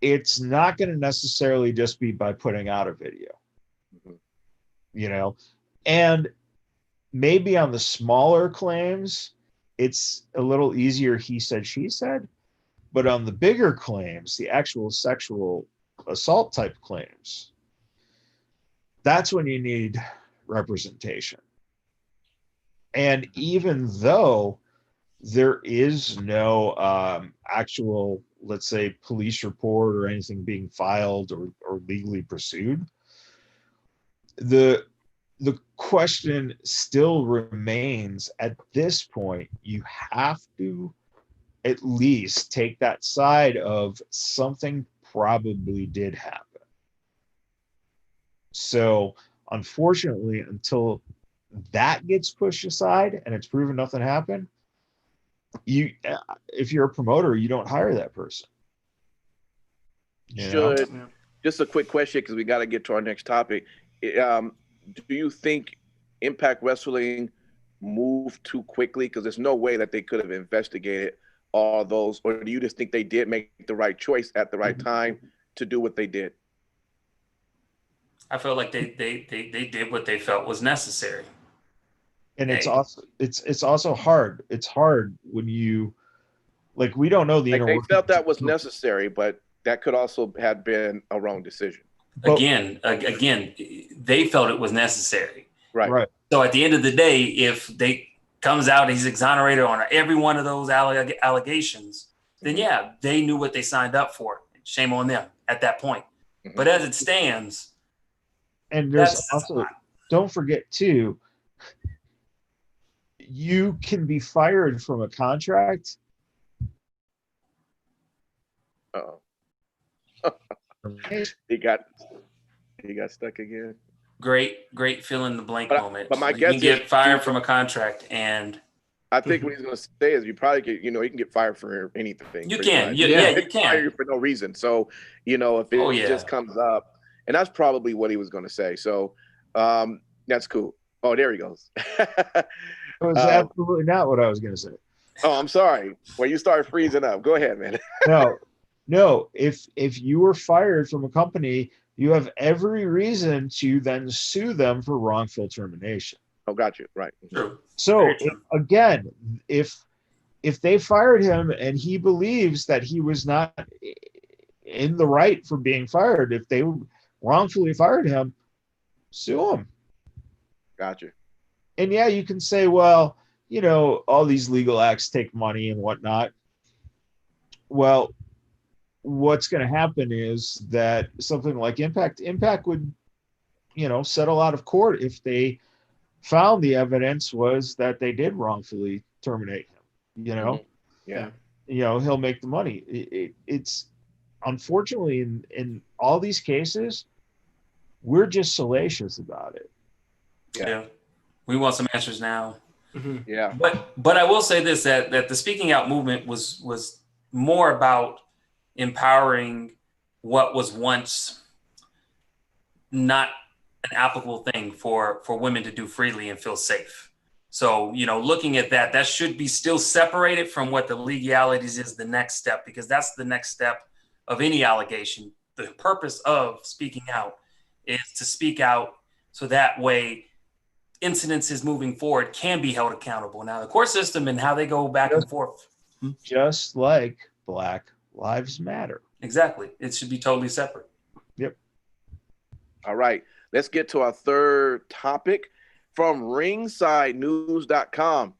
it's not going to necessarily just be by putting out a video. And maybe on the smaller claims, it's a little easier he said, she said, but on the bigger claims, the actual sexual assault type claims, that's when you need representation. And even though there is no actual, let's say, police report or anything being filed or legally pursued, the question still remains at this point. You have to at least take that side of something probably did happen. So unfortunately, until that gets pushed aside and it's proven nothing happened, if you're a promoter, you don't hire that person. Just a quick question, because we got to get to our next topic. Do you think Impact Wrestling moved too quickly? Because there's no way that they could have investigated all those, or do you just think they did make the right choice at the right time to do what they did? I feel like they did what they felt was necessary. And it's also hard. It's hard when you, like, we don't know the inner workings. They felt that was necessary, but that could also have been a wrong decision. Again, they felt it was necessary. Right. So at the end of the day, if they comes out he's exonerated on every one of those allegations, then yeah, they knew what they signed up for. Shame on them at that point. Mm-hmm. But as it stands, and there's also, don't forget too, you can be fired from a contract. Uh-oh. He got stuck again. Great fill in the blank moment. But my you guess can get fired from a contract, and I think what he's going to say is you probably get, you can get fired for anything. You can, you can fire you for no reason. So if it just comes up, and that's probably what he was going to say. So that's cool. Oh, there he goes. That was absolutely not what I was going to say. Oh, I'm sorry. Well, you started freezing up. Go ahead, man. No. If you were fired from a company, you have every reason to then sue them for wrongful termination. Oh, got you. Right. True. So if they fired him and he believes that he was not in the right for being fired, if they wrongfully fired him, sue him. Got you. And yeah, you can say, well, all these legal acts take money and whatnot. Well, what's going to happen is that something like Impact would, settle out of court if they found the evidence was that they did wrongfully terminate him. Yeah. He'll make the money. It's unfortunately in all these cases, we're just salacious about it. Yeah. We want some answers now. Mm-hmm. Yeah. But I will say this, that the speaking out movement was more about empowering what was once not an applicable thing for women to do freely and feel safe. So, looking at that should be still separated from what the legalities is the next step, because that's the next step of any allegation. The purpose of speaking out is to speak out so that way incidences moving forward can be held accountable. Now, the court system and how they go back and forth. Just like Black Lives Matter. Exactly. It should be totally separate. Yep. All right. Let's get to our third topic from ringsidenews.com.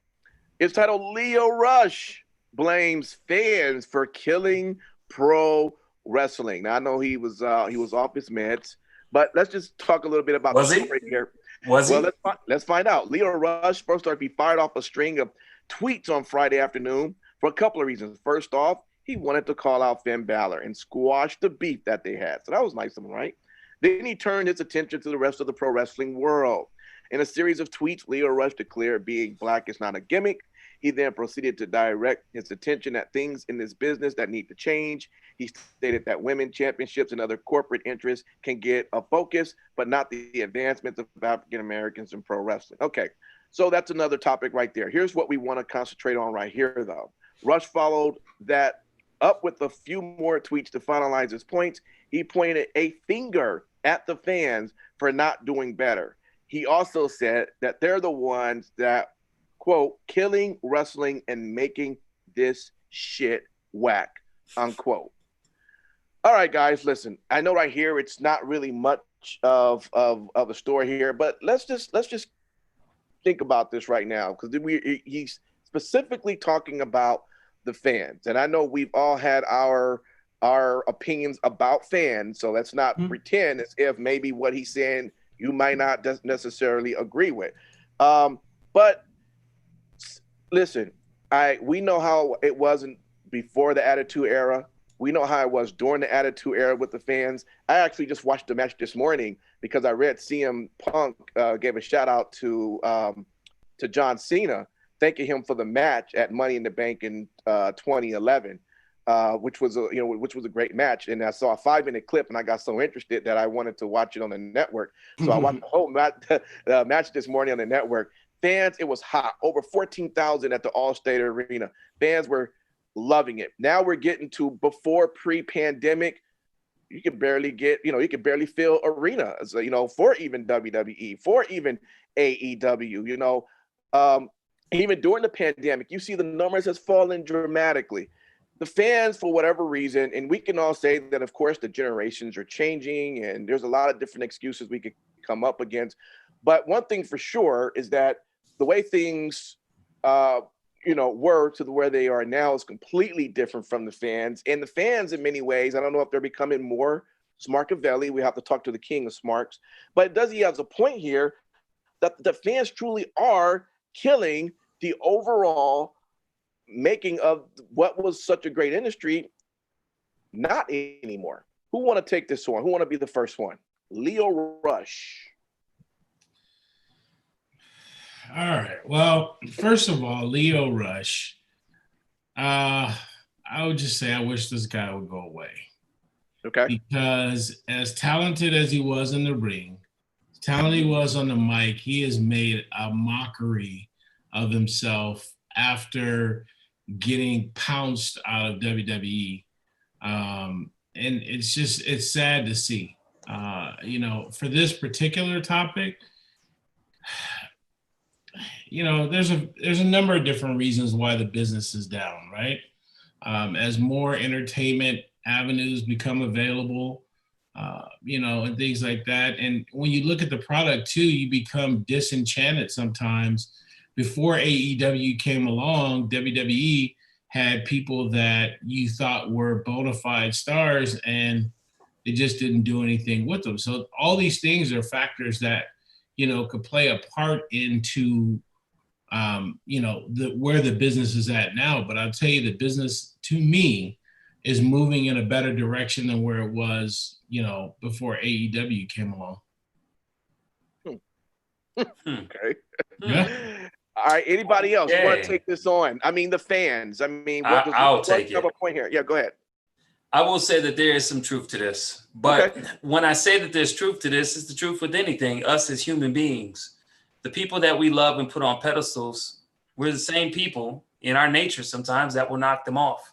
It's titled Lio Rush blames fans for killing pro wrestling. Now, I know he was off his meds, but let's just talk a little bit about the story here. Was he? Let's find out. Lio Rush first started to be fired off a string of tweets on Friday afternoon for a couple of reasons. First off, he wanted to call out Finn Balor and squash the beef that they had. So that was nice of him, right? Then he turned his attention to the rest of the pro wrestling world. In a series of tweets, Lio Rush declared being black is not a gimmick. He then proceeded to direct his attention at things in this business that need to change. He stated that women championships and other corporate interests can get a focus, but not the advancements of African Americans in pro wrestling. Okay, so that's another topic right there. Here's what we want to concentrate on right here, though. Rush followed that up with a few more tweets to finalize his points. He pointed a finger at the fans for not doing better. He also said that they're the ones that, quote, killing wrestling and making this shit whack, unquote. All right, guys, listen. I know right here it's not really much of a story here, but let's just think about this right now because he's specifically talking about the fans, and I know we've all had our opinions about fans, so let's not pretend as if maybe what he's saying you might not necessarily agree with. But listen, we know how it wasn't before the Attitude Era. We know how it was during the Attitude Era with the fans. I actually just watched the match this morning because I read CM Punk gave a shout out to John Cena, thanking him for the match at Money in the Bank in 2011, which was a great match. And I saw a 5-minute clip, and I got so interested that I wanted to watch it on the network. So I watched the whole match this morning on the network. Fans, it was hot, over 14,000 at the Allstate Arena. Fans were loving it. Now we're getting to before pre-pandemic. You can barely fill arenas, for even WWE, for even AEW, even during the pandemic, you see the numbers has fallen dramatically. The fans, for whatever reason, and we can all say that, of course, the generations are changing and there's a lot of different excuses we could come up against. But one thing for sure is that the way things, were to where they are now is completely different from the fans. And the fans, in many ways, I don't know if they're becoming more Smarkavelli. We have to talk to the king of Smarks. But he has a point here that the fans truly are killing the overall making of what was such a great industry not anymore. Who want to take this one? Who want to be the first one? Leo Rush. All right. Well, first of all, Leo Rush. I would just say I wish this guy would go away. Okay. Because as talented as he was in the ring, as talented he was on the mic, he has made a mockery of himself after getting pounced out of WWE. And it's sad to see. For this particular topic, there's a number of different reasons why the business is down, right? As more entertainment avenues become available, and things like that. And when you look at the product too, you become disenchanted sometimes. Before AEW came along, WWE had people that you thought were bona fide stars and they just didn't do anything with them. So all these things are factors that, could play a part into, where the business is at now. But I'll tell you, the business, to me, is moving in a better direction than where it was, before AEW came along. Okay. Yeah. All right. Anybody else Okay. want to take this on? I mean, the fans. I mean, I'll take have it. a point here. Yeah, go ahead. I will say that there is some truth to this. But when I say that there's truth to this, it's the truth with anything, us as human beings. The people that we love and put on pedestals, we're the same people in our nature sometimes that will knock them off.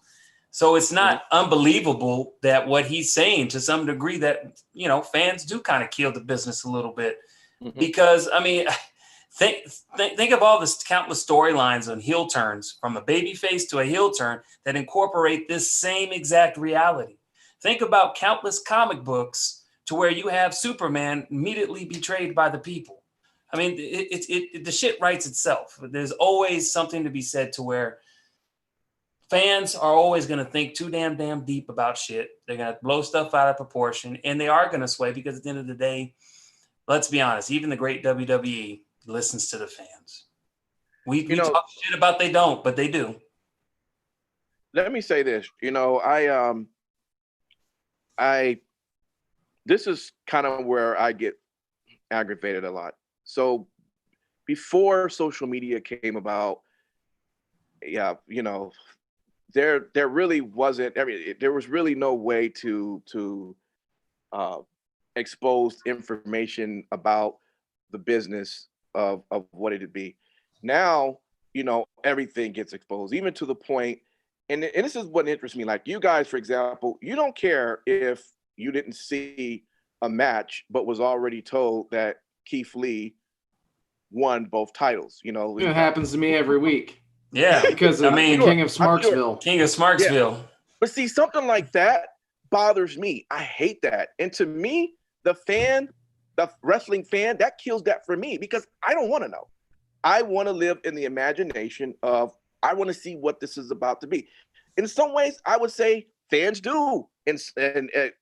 So it's not unbelievable that what he's saying to some degree that, fans do kind of kill the business a little bit. Because, I mean, think of all the countless storylines on heel turns, from a babyface to a heel turn, that incorporate this same exact reality. Think about countless comic books to where you have Superman immediately betrayed by the people. I mean, the shit writes itself. There's always something to be said to where fans are always going to think too damn deep about shit. They're going to blow stuff out of proportion, and they are going to sway because at the end of the day, let's be honest, even the great WWE listens to the fans. We talk shit about they don't, but they do. Let me say this. This is kind of where I get aggravated a lot. So before social media came about, there really wasn't. I mean, there was really no way to expose information about the business of what it'd be. Now, everything gets exposed, even to the point. And this is what interests me. Like you guys, for example, you don't care if you didn't see a match, but was already told that Keith Lee won both titles. It happens to me every week. Yeah, because of King of Smarksville. King of Smarksville. Yeah. But see, something like that, bothers me. I hate that. And to me, the wrestling fan, that kills that for me, because I don't want to know. I want to live in the imagination of, I want to see what this is about to be. In some ways, I would say fans do and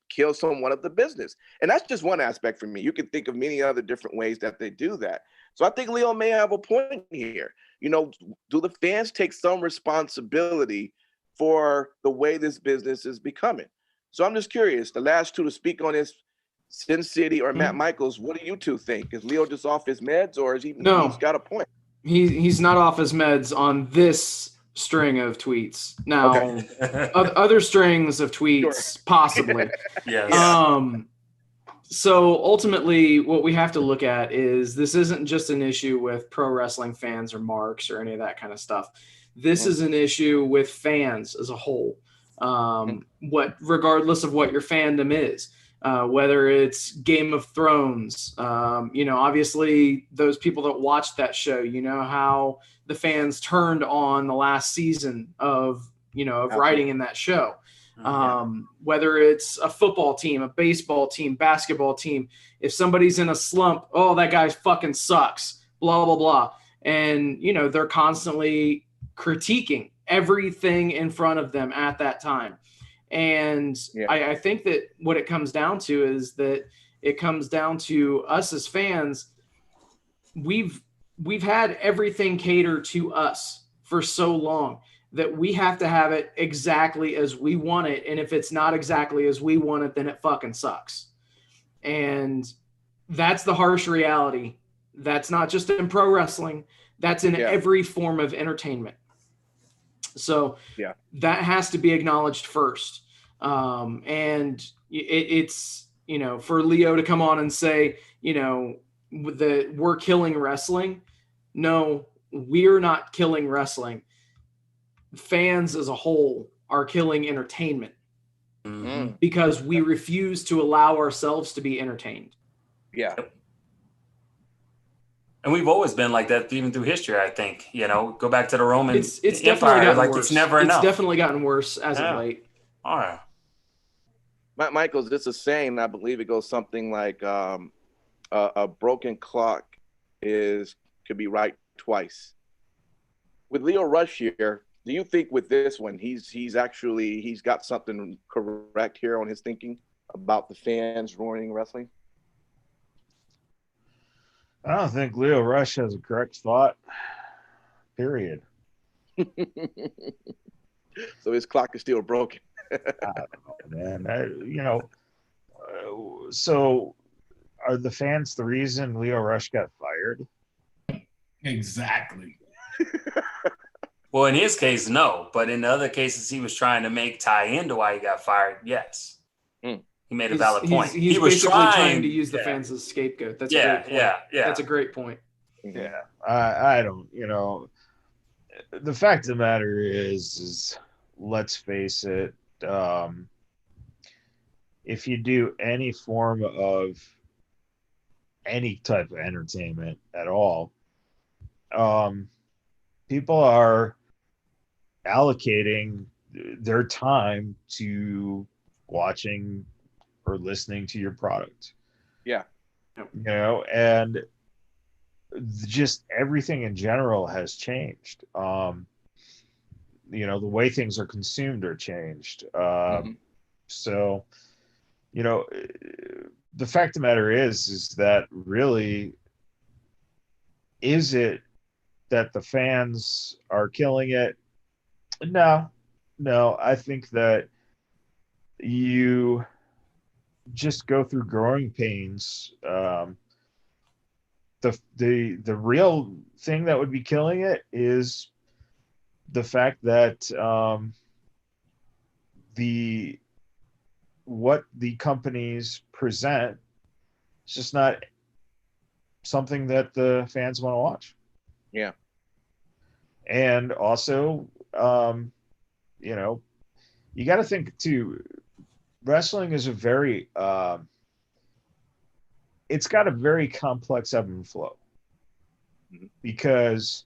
kill somewhat of the business. And that's just one aspect for me. You can think of many other different ways that they do that. So I think Leo may have a point here. You know, do the fans take some responsibility for the way this business is becoming? So I'm just curious, the last two to speak on this, Sin City or Matt Michaels, what do you two think? Is Leo just off his meds, or is he? No. He's got a point. He's not off his meds on this string of tweets. Now, Okay. other strings of tweets, Sure. possibly. Yes. So ultimately, what we have to look at is this isn't just an issue with pro wrestling fans or marks or any of that kind of stuff. This is an issue with fans as a whole. Regardless of what your fandom is, whether it's Game of Thrones, obviously those people that watched that show, how the fans turned on the last season of writing in that show. Whether it's a football team, a baseball team, basketball team, if somebody's in a slump, oh, that guy fucking sucks, blah, blah, blah. And, they're constantly critiquing everything in front of them at that time. And I think that what it comes down to is that it comes down to us as fans. We've had everything cater to us for so long that we have to have it exactly as we want it. And if it's not exactly as we want it, then it fucking sucks. And that's the harsh reality. That's not just in pro wrestling. That's in every form of entertainment. So that has to be acknowledged first. And it's, for Leo to come on and say, that we're killing wrestling. No, we're not killing wrestling. Fans as a whole are killing entertainment because we refuse to allow ourselves to be entertained. Yeah. And we've always been like that, even through history, I think. Go back to the Roman it's Empire. Definitely gotten like worse. It's never enough. It's definitely gotten worse as of late. All right. Matt Michaels, this is saying, I believe it goes something like a broken clock could be right twice. With Leo Rush here, do you think with this one he's got something correct here on his thinking about the fans ruining wrestling? I don't think Leo Rush has a correct thought. Period. So his clock is still broken. I don't know, man. So are the fans the reason Leo Rush got fired? Exactly. Well, in his case, no. But in the other cases he was trying to make tie into why he got fired, yes. He made a valid point. He was basically trying to use the fans as a scapegoat. That's a great point. Yeah. That's a great point. Yeah. I don't, the fact of the matter is let's face it, if you do any form of any type of entertainment at all, people are allocating their time to watching or listening to your product. Yeah. And just everything in general has changed. The way things are consumed are changed. So, the fact of the matter is that really, is it that the fans are killing it? No, I think that you just go through growing pains. The real thing that would be killing it is the fact that what the companies present is just not something that the fans want to watch. Yeah. And also, you got to think too, wrestling is it's got a very complex ebb and flow, because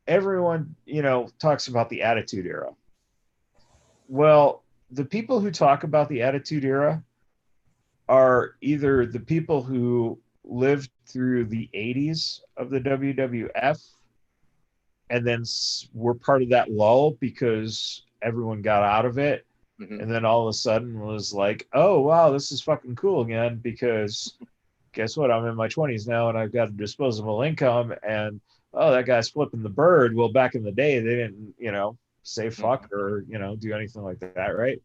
everyone, talks about the Attitude Era. Well, the people who talk about the Attitude Era are either the people who lived through the 80s of the WWF and then were part of that lull because everyone got out of it. Mhm. And then all of a sudden was like, oh, wow, this is fucking cool again because guess what? I'm in my 20s now and I've got a disposable income and, oh, that guy's flipping the bird. Well, back in the day, they didn't, say fuck or, do anything like that, right?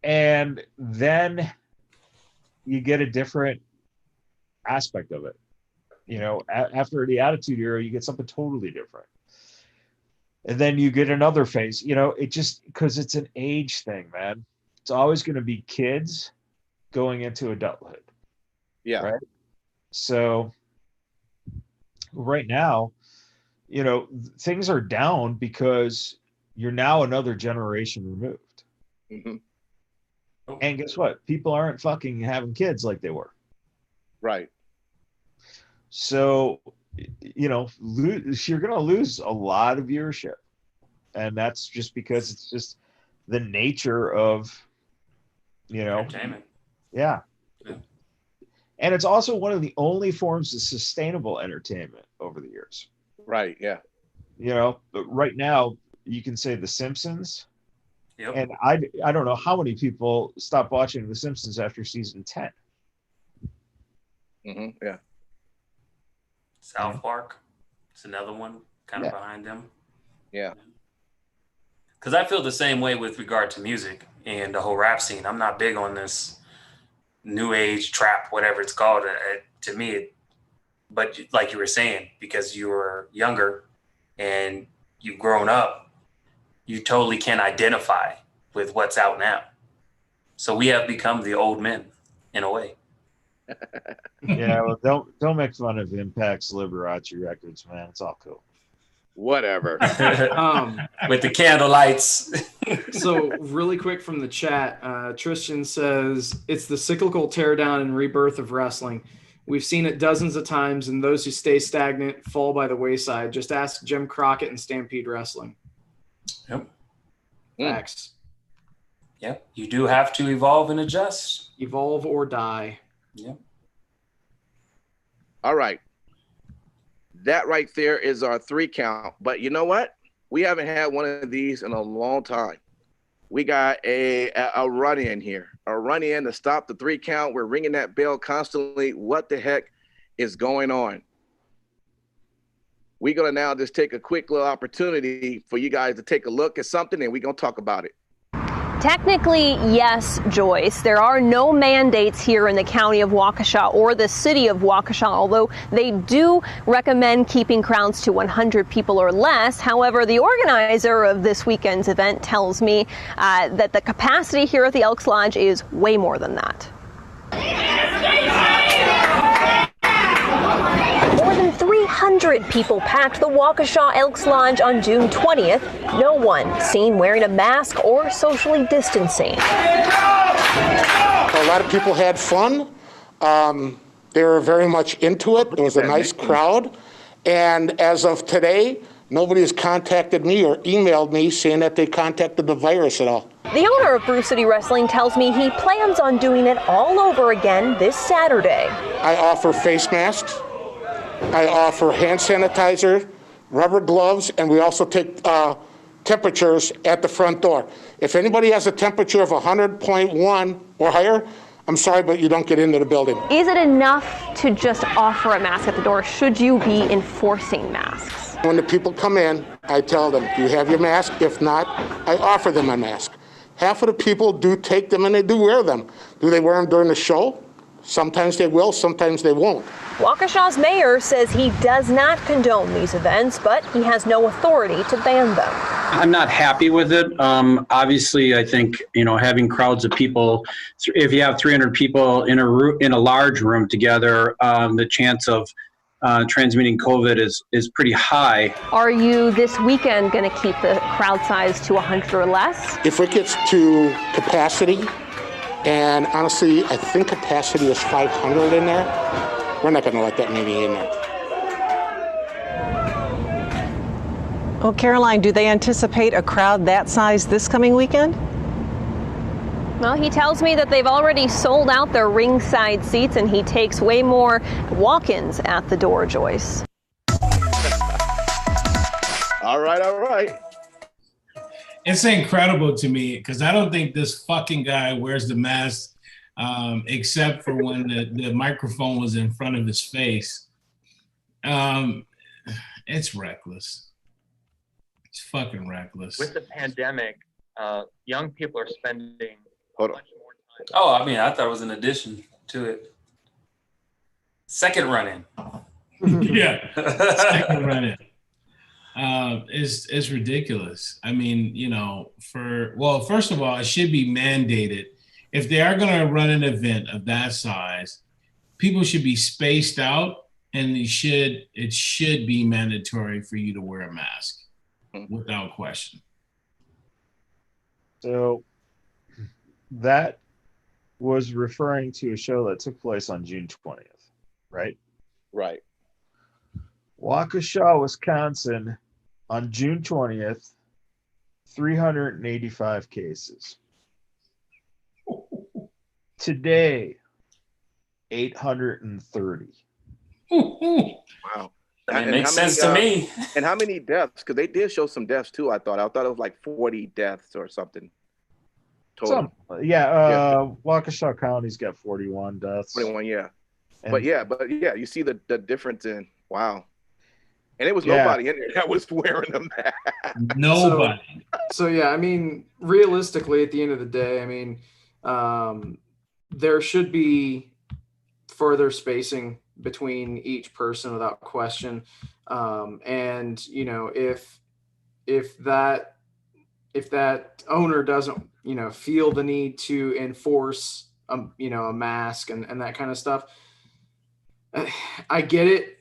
And then you get a different aspect of it. After the Attitude Era, you get something totally different. And then you get another phase, it just, because it's an age thing, man. It's always going to be kids going into adulthood. Yeah. Right. So right now, things are down because you're now another generation removed. Mm-hmm. And guess what? People aren't fucking having kids like they were. Right. So, you're going to lose a lot of viewership. And that's just because it's just the nature of, entertainment. Yeah. Yeah. And it's also one of the only forms of sustainable entertainment over the years. Right. Yeah. Right now you can say The Simpsons. Yep. And I don't know how many people stopped watching The Simpsons after season 10. Mm-hmm. Yeah. South Park. It's another one kind of behind them. Yeah. Because I feel the same way with regard to music and the whole rap scene. I'm not big on this new age trap, whatever it's called. To me, but like you were saying, because you were younger and you've grown up, you totally can't identify with what's out now. So we have become the old men in a way. Yeah, well, don't make fun of Impact's Liberace records, man. It's all cool. Whatever. With the candle lights. So really quick from the chat, Tristan says, it's the cyclical teardown and rebirth of wrestling. We've seen it dozens of times, and those who stay stagnant fall by the wayside. Just ask Jim Crockett and Stampede Wrestling. Yep. Facts. Yep. You do have to evolve and adjust. Evolve or die. Yep. All right. That right there is our 3 count. But you know what? We haven't had one of these in a long time. We got a run-in here. A run-in to stop the 3 count. We're ringing that bell constantly. What the heck is going on? We're going to now just take a quick little opportunity for you guys to take a look at something, and we're going to talk about it. Technically, yes, Joyce. There are no mandates here in the county of Waukesha or the city of Waukesha, although they do recommend keeping crowds to 100 people or less. However, the organizer of this weekend's event tells me that the capacity here at the Elks Lodge is way more than that. More than 300 people packed the Waukesha Elks Lodge on June 20th. No one seen wearing a mask or socially distancing. A lot of people had fun. They were very much into it. It was a nice crowd. And as of today, nobody has contacted me or emailed me saying that they contacted the virus at all. The owner of Brew City Wrestling tells me he plans on doing it all over again this Saturday. I offer face masks. I offer hand sanitizer, rubber gloves, and we also take temperatures at the front door. If anybody has a temperature of 100.1 or higher, I'm sorry, but you don't get into the building. Is it enough to just offer a mask at the door? Should you be enforcing masks? When the people come in, I tell them, do you have your mask? If not, I offer them a mask. Half of the people do take them and they do wear them. Do they wear them during the show? Sometimes they will, sometimes they won't. Waukesha's mayor says he does not condone these events, but he has no authority to ban them. I'm not happy with it. Obviously, I think, having crowds of people, if you have 300 people in a large room together, the chance of transmitting COVID is pretty high. Are you this weekend going to keep the crowd size to 100 or less? If it gets to capacity, and honestly, I think capacity is 500 in there, we're not going to let that many in there. Well, Caroline, do they anticipate a crowd that size this coming weekend? Well, he tells me that they've already sold out their ringside seats, and he takes way more walk-ins at the door, Joyce. All right. It's incredible to me because I don't think this fucking guy wears the mask except for when the microphone was in front of his face. It's reckless. It's fucking reckless. With the pandemic, young people are spending Hold on. much more time. Oh, I mean, I thought it was an addition to it. Second run-in. Yeah, second run-in. Is ridiculous. I mean, you know, first of all, it should be mandated. If they are going to run an event of that size, people should be spaced out, and it should be mandatory for you to wear a mask without question. So that was referring to a show that took place on June 20th, right? Right. Waukesha, Wisconsin, on June 20th, 385 cases. Today, 830. Wow. It makes sense to me. And how many deaths? Because they did show some deaths too. I thought it was like 40 deaths or something. Total. Waukesha County's got 41 deaths. 21, yeah. And- But you see the difference in wow. And it was nobody in there that was wearing a mask. Nobody. So yeah, I mean, realistically, at the end of the day, I mean, there should be further spacing between each person without question. And you know, if that owner doesn't, you know, feel the need to enforce a mask and that kind of stuff, I get it.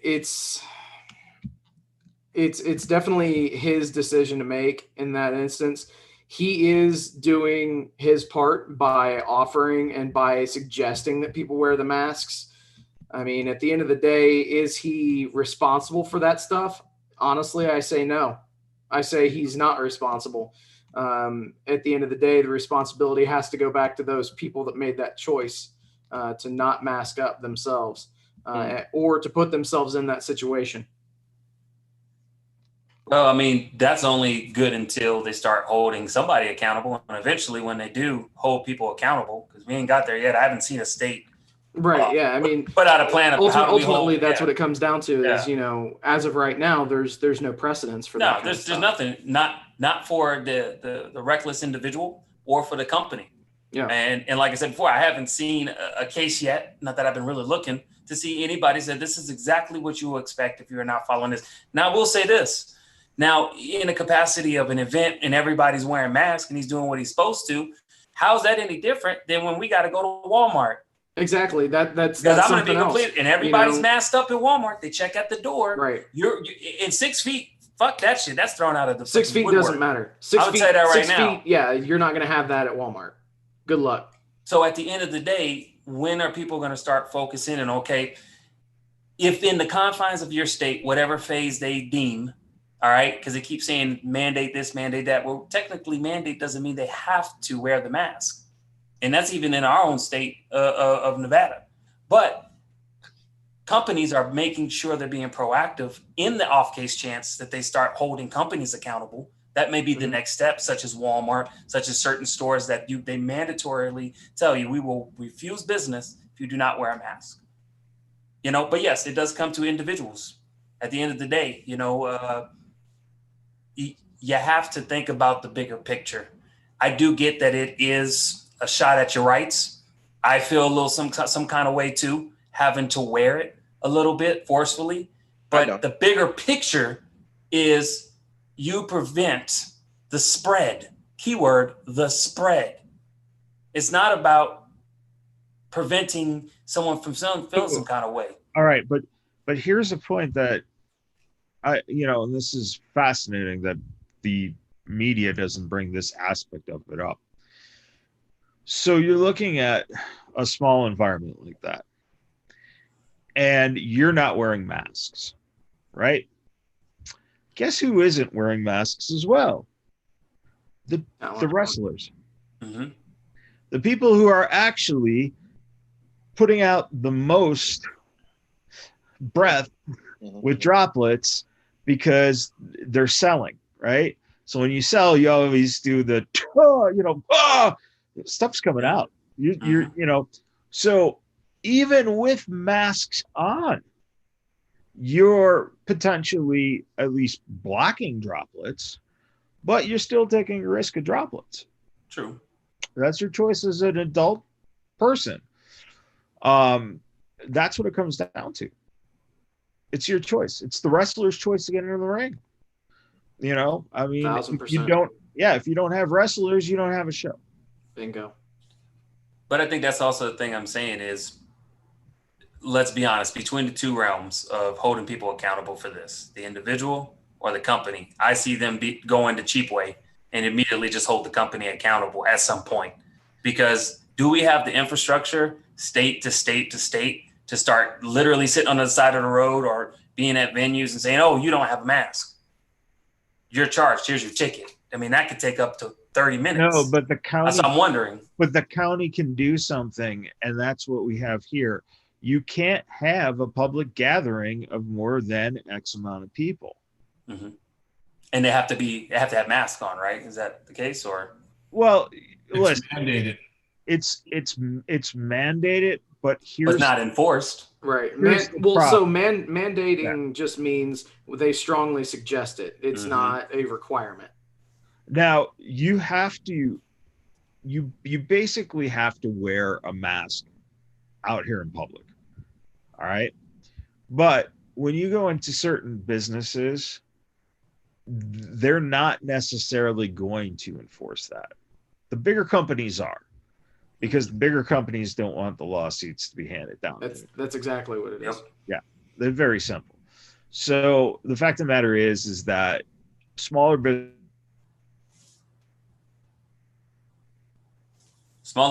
It's definitely his decision to make in that instance. He is doing his part by offering and by suggesting that people wear the masks. I mean, at the end of the day, is he responsible for that stuff? Honestly, I say no. I say he's not responsible. At the end of the day, the responsibility has to go back to those people that made that choice to not mask up themselves or to put themselves in that situation. Well, I mean, that's only good until they start holding somebody accountable. And eventually when they do hold people accountable, because we ain't got there yet. I haven't seen a state I mean, put out a plan of ultimately that's what it comes down to is, you know, as of right now, there's no precedence for that. No, there's nothing, not for the reckless individual or for the company. Yeah. And like I said before, I haven't seen a case yet, not that I've been really looking to see anybody said this is exactly what you will expect if you're not following this. Now, I will say this. Now, in the capacity of an event and everybody's wearing masks and he's doing what he's supposed to, how's that any different than when we got to go to Walmart? Exactly. That's because I'm going to be else. complete, and everybody's masked up at Walmart. They check at the door. Right. You're in 6 feet. Fuck that shit. That's thrown out of the 6 feet woodwork. doesn't matter. I would say that right now. Yeah, you're not going to have that at Walmart. Good luck. So at the end of the day, when are people going to start focusing on, okay, if in the confines of your state, whatever phase they deem, all right, because they keep saying mandate this, mandate that. Well, technically, mandate doesn't mean they have to wear the mask. And that's even in our own state of Nevada. But companies are making sure they're being proactive in the off case chance that they start holding companies accountable. That may be the next step, such as Walmart, such as certain stores that they mandatorily tell you, we will refuse business if you do not wear a mask. You know, but yes, it does come to individuals. At the end of the day, you know, you have to think about the bigger picture. I do get that it is a shot at your rights. I feel a little some kind of way too, having to wear it a little bit forcefully. But the bigger picture is you prevent the spread. Keyword, the spread. It's not about preventing someone from feeling some kind of way. All right, but here's a point that and this is fascinating that the media doesn't bring this aspect of it up. So you're looking at a small environment like that, and you're not wearing masks, right? Guess who isn't wearing masks as well? The wrestlers. Mm-hmm. The people who are actually putting out the most breath with droplets because they're selling, right? So when you sell, you always do the, stuff's coming out. You're, so even with masks on, you're potentially at least blocking droplets, but you're still taking a risk of droplets. True. That's your choice as an adult person. That's what it comes down to. It's your choice. It's the wrestler's choice to get into the ring. I mean, 1000%. if you don't have wrestlers, you don't have a show. Bingo. But I think that's also the thing I'm saying is, let's be honest, between the two realms of holding people accountable for this, the individual or the company, I see them going the cheap way and immediately just hold the company accountable at some point. Because do we have the infrastructure, state to state to state, to start literally sitting on the side of the road or being at venues and saying, oh, you don't have a mask, you're charged, here's your ticket? I mean, that could take up to 30 minutes. No, but the county, so I'm wondering. But the county can do something, and that's what we have here. You can't have a public gathering of more than X amount of people. Mm-hmm. And they have to have masks on, right? Is that the case? Or well, it's mandated. It's mandated, but not enforced. Right. Mandating just means they strongly suggest it. It's not a requirement. Now you have to, you basically have to wear a mask out here in public. All right. But when you go into certain businesses, they're not necessarily going to enforce that. The bigger companies are, because the bigger companies don't want the lawsuits to be handed down. That's exactly what it is. Yeah. They're very simple. So the fact of the matter is that smaller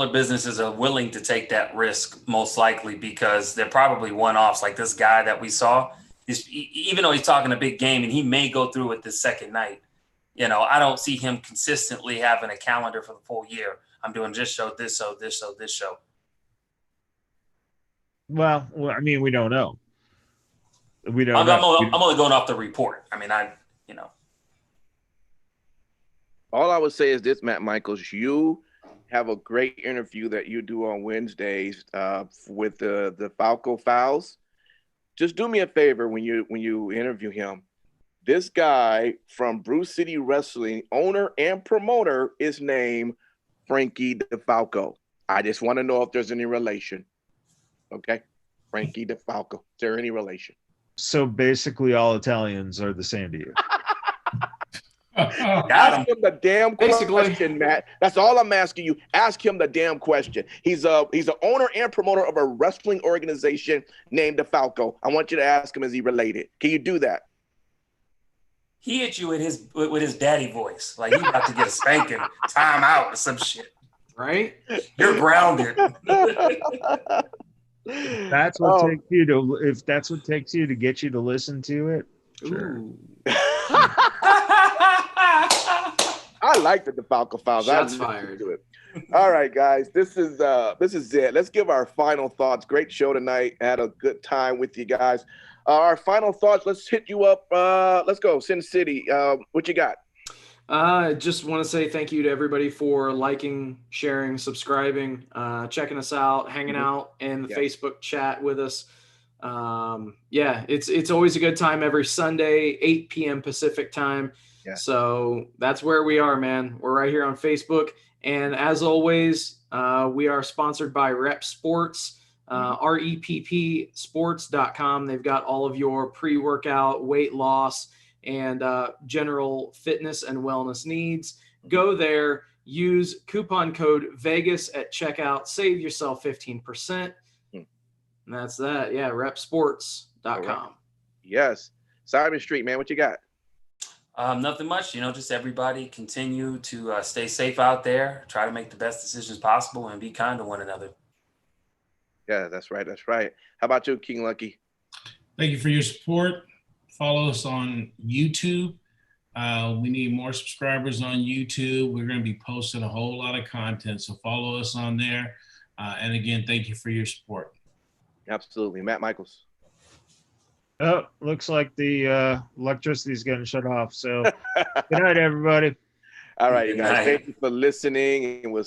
businesses are willing to take that risk, most likely, because they're probably one-offs. Like this guy that we saw, even though he's talking a big game and he may go through it this second night, I don't see him consistently having a calendar for the full year. I'm doing this show, this show, this show, this show. Well, I mean, we don't know. We don't. I'm only going off the report. I mean, All I would say is this, Matt Michaels, you have a great interview that you do on Wednesdays with the Falco Fowls. Just do me a favor when you interview him. This guy from Bruce City Wrestling, owner and promoter, is named Frankie DeFalco. I just want to know if there's any relation. Okay, Frankie DeFalco. Is there any relation? So basically, all Italians are the same to you. Ask him the damn question, Matt. That's all I'm asking you. Ask him the damn question. He's an owner and promoter of a wrestling organization named DeFalco. I want you to ask him, is he related? Can you do that? He hit you with his daddy voice, like he's about to get a spanking, time out or some shit. Right? You're grounded. That's what takes you to. If that's what takes you to get you to listen to it, sure. I like the DeFalco Files. Shots fired. To it. All right, guys, this is it. Let's give our final thoughts. Great show tonight. Had a good time with you guys. Our final thoughts. Let's hit you up. Let's go, Sin City. What you got? Just want to say thank you to everybody for liking, sharing, subscribing, checking us out, hanging out in the Facebook chat with us. It's always a good time every Sunday, 8 p.m. Pacific time. Yeah. So that's where we are, man. We're right here on Facebook. And as always, we are sponsored by Rep Sports, reppsports.com. They've got all of your pre-workout, weight loss, and general fitness and wellness needs. Go there, use coupon code Vegas at checkout, save yourself 15%. And that's that. Yeah, reppsports.com. Right. Yes. Simon Street, man, what you got? Nothing much, just everybody continue to stay safe out there, try to make the best decisions possible, and be kind to one another. Yeah, that's right. That's right. How about you, King Lucky? Thank you for your support. follow us on YouTube. We need more subscribers on YouTube. We're going to be posting a whole lot of content, so follow us on there. And again, thank you for your support. Absolutely. Matt Michaels. Oh, looks like the electricity's getting shut off. So good night, everybody. All right, you Good guys. night. Thank you for listening, and we'll